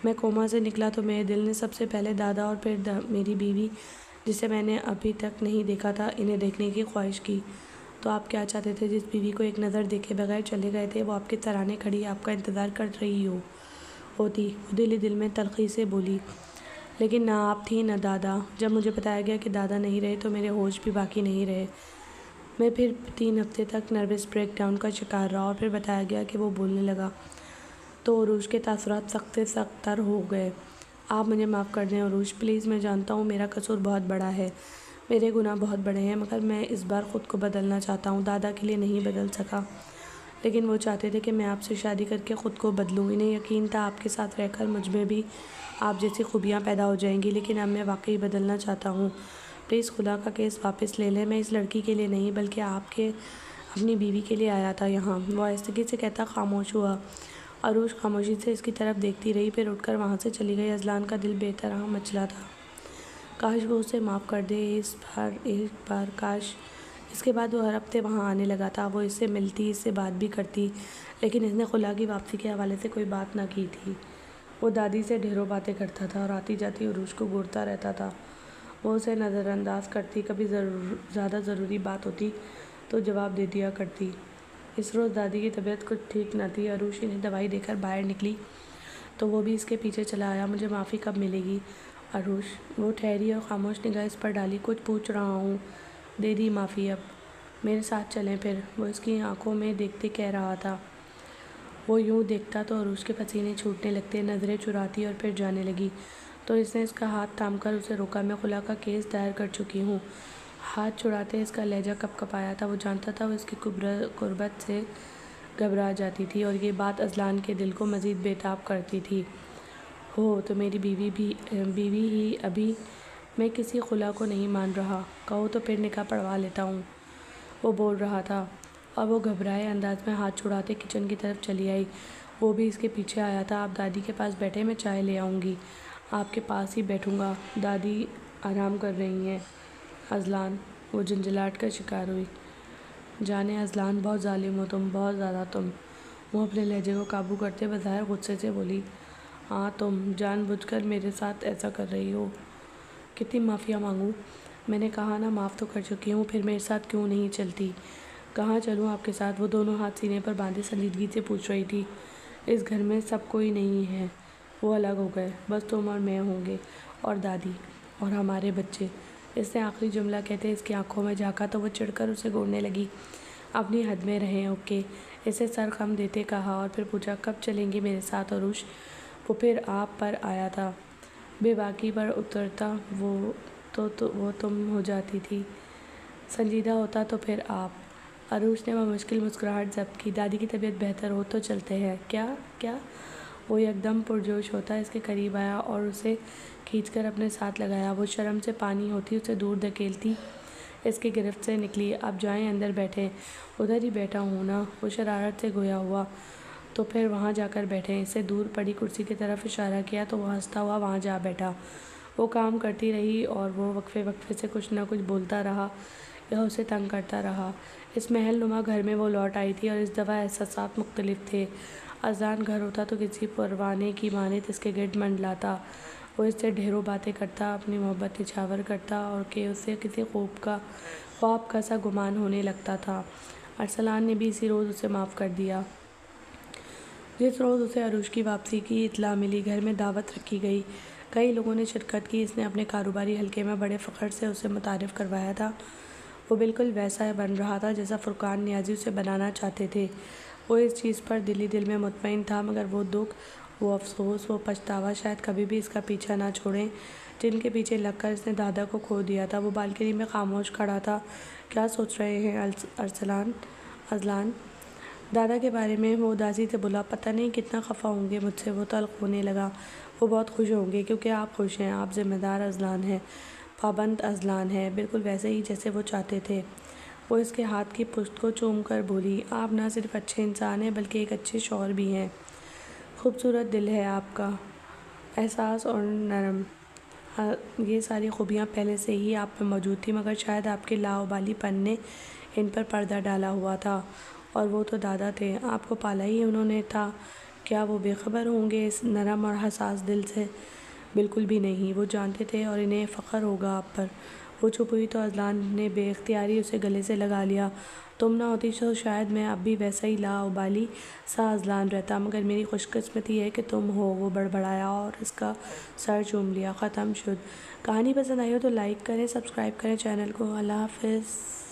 میں کوما سے نکلا تو میرے دل نے سب سے پہلے دادا اور پھر میری بیوی، جسے میں نے ابھی تک نہیں دیکھا تھا، انہیں دیکھنے کی خواہش کی۔ تو آپ کیا چاہتے تھے؟ جس بیوی کو ایک نظر دیکھے بغیر چلے گئے تھے، وہ آپ کے سراہنے کھڑی آپ کا انتظار کر رہی ہوتی۔ وہ دل ہی دل میں تلخی سے بولی۔ لیکن نہ آپ تھیں نہ دادا۔ جب مجھے بتایا گیا کہ دادا نہیں رہے تو میرے ہوش بھی باقی نہیں رہے۔ میں پھر 3 ہفتے تک نروس بریک ڈاؤن کا شکار رہا، اور پھر بتایا گیا کہ وہ بولنے لگا تو عروش کے تاثرات سخت سے سخت تر ہو گئے۔ آپ مجھے معاف کر دیں عروش، پلیز۔ میں جانتا ہوں میرا قصور بہت بڑا ہے، میرے گناہ بہت بڑے ہیں، مگر میں اس بار خود کو بدلنا چاہتا ہوں۔ دادا کے لیے نہیں بدل سکا، لیکن وہ چاہتے تھے کہ میں آپ سے شادی کر کے خود کو بدلوں۔ انہیں یقین تھا آپ کے ساتھ رہ کر مجھ میں بھی آپ جیسی خوبیاں پیدا ہو جائیں گی، لیکن اب میں واقعی بدلنا چاہتا ہوں۔ پلیز خلا کا کیس واپس لے لیں۔ میں اس لڑکی کے لیے نہیں بلکہ آپ کے اپنی بیوی کے لیے آیا تھا یہاں، وہ آہستگی سے کہتا خاموش ہوا۔ عروش خاموشی سے اس کی طرف دیکھتی رہی، پھر اٹھ کر وہاں سے چلی گئی۔ اذلان کا دل بے طرح مچلا تھا۔ کاش وہ اسے معاف کر دے ایک بار، کاش۔ اس کے بعد وہ ہر ہفتے وہاں آنے لگا تھا۔ وہ اس سے ملتی، اس سے بات بھی کرتی، لیکن اس نے خلا کی واپسی کے حوالے سے کوئی بات نہ کی تھی۔ وہ دادی سے ڈھیروں باتیں کرتا تھا اور آتی جاتی عروش کو گھورتا رہتا تھا۔ وہ اسے نظر انداز کرتی، کبھی زیادہ ضروری بات ہوتی تو جواب دے دیا کرتی۔ اس روز دادی کی طبیعت کچھ ٹھیک نہ تھی۔ عروش انہیں دوائی دے کر باہر نکلی تو وہ بھی اس کے پیچھے چلا آیا۔ مجھے معافی کب ملے گی عروش؟ وہ ٹھہری اور خاموش نگاہ اس پر ڈالی۔ کچھ پوچھ رہا ہوں۔ دے دی معافی اب؟ میرے ساتھ چلیں پھر، وہ اس کی آنکھوں میں دیکھتے کہہ رہا تھا۔ وہ یوں دیکھتا تو عروش کے پسینے چھوٹنے لگتے، نظریں چراتی اور پھر جانے لگی تو اس نے اس کا ہاتھ تھام کر اسے روکا۔ میں خلا کا کیس دائر کر چکی ہوں، ہاتھ چھڑاتے اس کا لہجہ کپ کپایا تھا۔ وہ جانتا تھا وہ اس کی قربت سے گھبرا جاتی تھی اور یہ بات اذلان کے دل کو مزید بےتاب کرتی تھی۔ ہو تو میری بیوی ہی ابھی میں کسی خلا کو نہیں مان رہا، کہو تو پھر نکاح پڑھوا لیتا ہوں، وہ بول رہا تھا اور وہ گھبرائے انداز میں ہاتھ چھڑاتے کچن کی طرف چلی آئی۔ وہ بھی اس کے پیچھے آیا تھا۔ آپ دادی کے پاس بیٹھے، میں چائے لے آؤں گی، آپ کے پاس ہی بیٹھوں گا، دادی آرام کر رہی ہیں۔ اذلان، وہ جھنجھلاہٹ کا شکار ہوئی۔ جانے اذلان، بہت ظالم ہو تم، بہت زیادہ تم۔ وہ اپنے لہجے کو قابو کرتے بظاہر غصے سے بولی، ہاں تم جان بوجھ کر میرے ساتھ ایسا کر رہی ہو۔ کتنی معافیاں مانگوں؟ میں نے کہا نا معاف تو کر چکی ہوں، پھر میرے ساتھ کیوں نہیں چلتی؟ کہاں چلوں آپ کے ساتھ؟ وہ دونوں ہاتھ سینے پر باندھے سنجیدگی سے پوچھ رہی تھی۔ اس گھر میں سب کوئی نہیں ہے، وہ الگ ہو گئے، بس تم اور میں ہوں گے، اور دادی، اور ہمارے بچے۔ اس نے آخری جملہ کہتے اس کی آنکھوں میں جھانکا تو وہ چڑھ کر اسے گھورنے لگی۔ اپنی حد میں رہیں، اوکے؟ اسے سر خم دیتے کہا اور پھر پوچھا، کب چلیں گی میرے ساتھ عروش؟ وہ پھر آپ پر آیا تھا۔ بے باکی پر اترتا وہ تم ہو جاتی تھی، سنجیدہ ہوتا تو پھر آپ۔ عروش نے بمشکل مسکراہٹ ضبط کی۔ دادی کی طبیعت بہتر ہو تو چلتے ہیں۔ کیا؟ وہ یکدم پرجوش ہوتا اس کے قریب آیا اور اسے کھینچ کر اپنے ساتھ لگایا۔ وہ شرم سے پانی ہوتی اسے دور دھکیلتی اس کی گرفت سے نکلی۔ آپ جائیں اندر بیٹھیں۔ ادھر ہی بیٹھا ہوں نا، وہ شرارت سے گویا ہوا۔ تو پھر وہاں جا کر بیٹھیں۔ اسے دور پڑی کرسی کی طرف اشارہ کیا تو وہ ہنستا ہوا وہاں جا بیٹھا۔ وہ کام کرتی رہی اور وہ وقفے سے کچھ نہ کچھ بولتا رہا یا اسے تنگ کرتا رہا۔ اس محل نما گھر میں وہ لوٹ آئی تھی اور اس دفعہ احساسات مختلف تھے۔ اذان گھر ہوتا تو کسی پروانے کی مانند اس کے گرد منڈلاتا۔ وہ اس سے ڈھیروں باتیں کرتا، اپنی محبت نچھاور کرتا اور کہ اسے کسی خواب کا سا گمان ہونے لگتا تھا۔ ارسلان نے بھی اسی روز اسے معاف کر دیا جس روز اسے عروش کی واپسی کی اطلاع ملی۔ گھر میں دعوت رکھی گئی، کئی لوگوں نے شرکت کی۔ اس نے اپنے کاروباری حلقے میں بڑے فخر سے اسے متعارف کروایا تھا۔ وہ بالکل ویسا بن رہا تھا جیسا فرقان نیازی اسے بنانا چاہتے تھے۔ وہ اس چیز پر دل میں مطمئن تھا، مگر وہ دکھ، وہ افسوس، وہ پچھتاوا شاید کبھی بھی اس کا پیچھا نہ چھوڑیں جن کے پیچھے لگ کر اس نے دادا کو کھو دیا تھا۔ وہ بالکنی میں خاموش کھڑا تھا۔ کیا سوچ رہے ہیں اذلان؟ دادا کے بارے میں؟ وہ اداسی سے بولا، پتہ نہیں کتنا خفا ہوں گے مجھ سے۔ وہ تلخ ہونے لگا، وہ بہت خوش ہوں گے کیونکہ آپ خوش ہیں۔ آپ ذمہ دار اذلان ہیں، پابند اذلان ہیں، بالکل ویسے ہی جیسے وہ چاہتے تھے۔ وہ اس کے ہاتھ کی پشت کو چوم کر بولی، آپ نہ صرف اچھے انسان ہیں بلکہ ایک اچھے شوہر بھی ہیں۔ خوبصورت دل ہے آپ کا، حساس اور نرم، یہ ساری خوبیاں پہلے سے ہی آپ میں موجود تھیں، مگر شاید آپ کے لاابالی پن نے ان پر پردہ ڈالا ہوا تھا۔ اور وہ تو دادا تھے، آپ کو پالا ہی انہوں نے تھا، کیا وہ بے خبر ہوں گے اس نرم اور حساس دل سے؟ بالکل بھی نہیں، وہ جانتے تھے اور انہیں فخر ہوگا آپ پر۔ وہ چپ ہوئی تو اذلان نے بے اختیاری اسے گلے سے لگا لیا۔ تم نہ ہوتی تو شاید میں اب بھی ویسا ہی لاابالی سا اذلان رہتا، مگر میری خوش قسمتی ہے کہ تم ہو۔ وہ بڑبڑایا اور اس کا سر چوم لیا۔ ختم شد۔ کہانی پسند آئی ہو تو لائک کریں، سبسکرائب کریں چینل کو۔ اللہ حافظ۔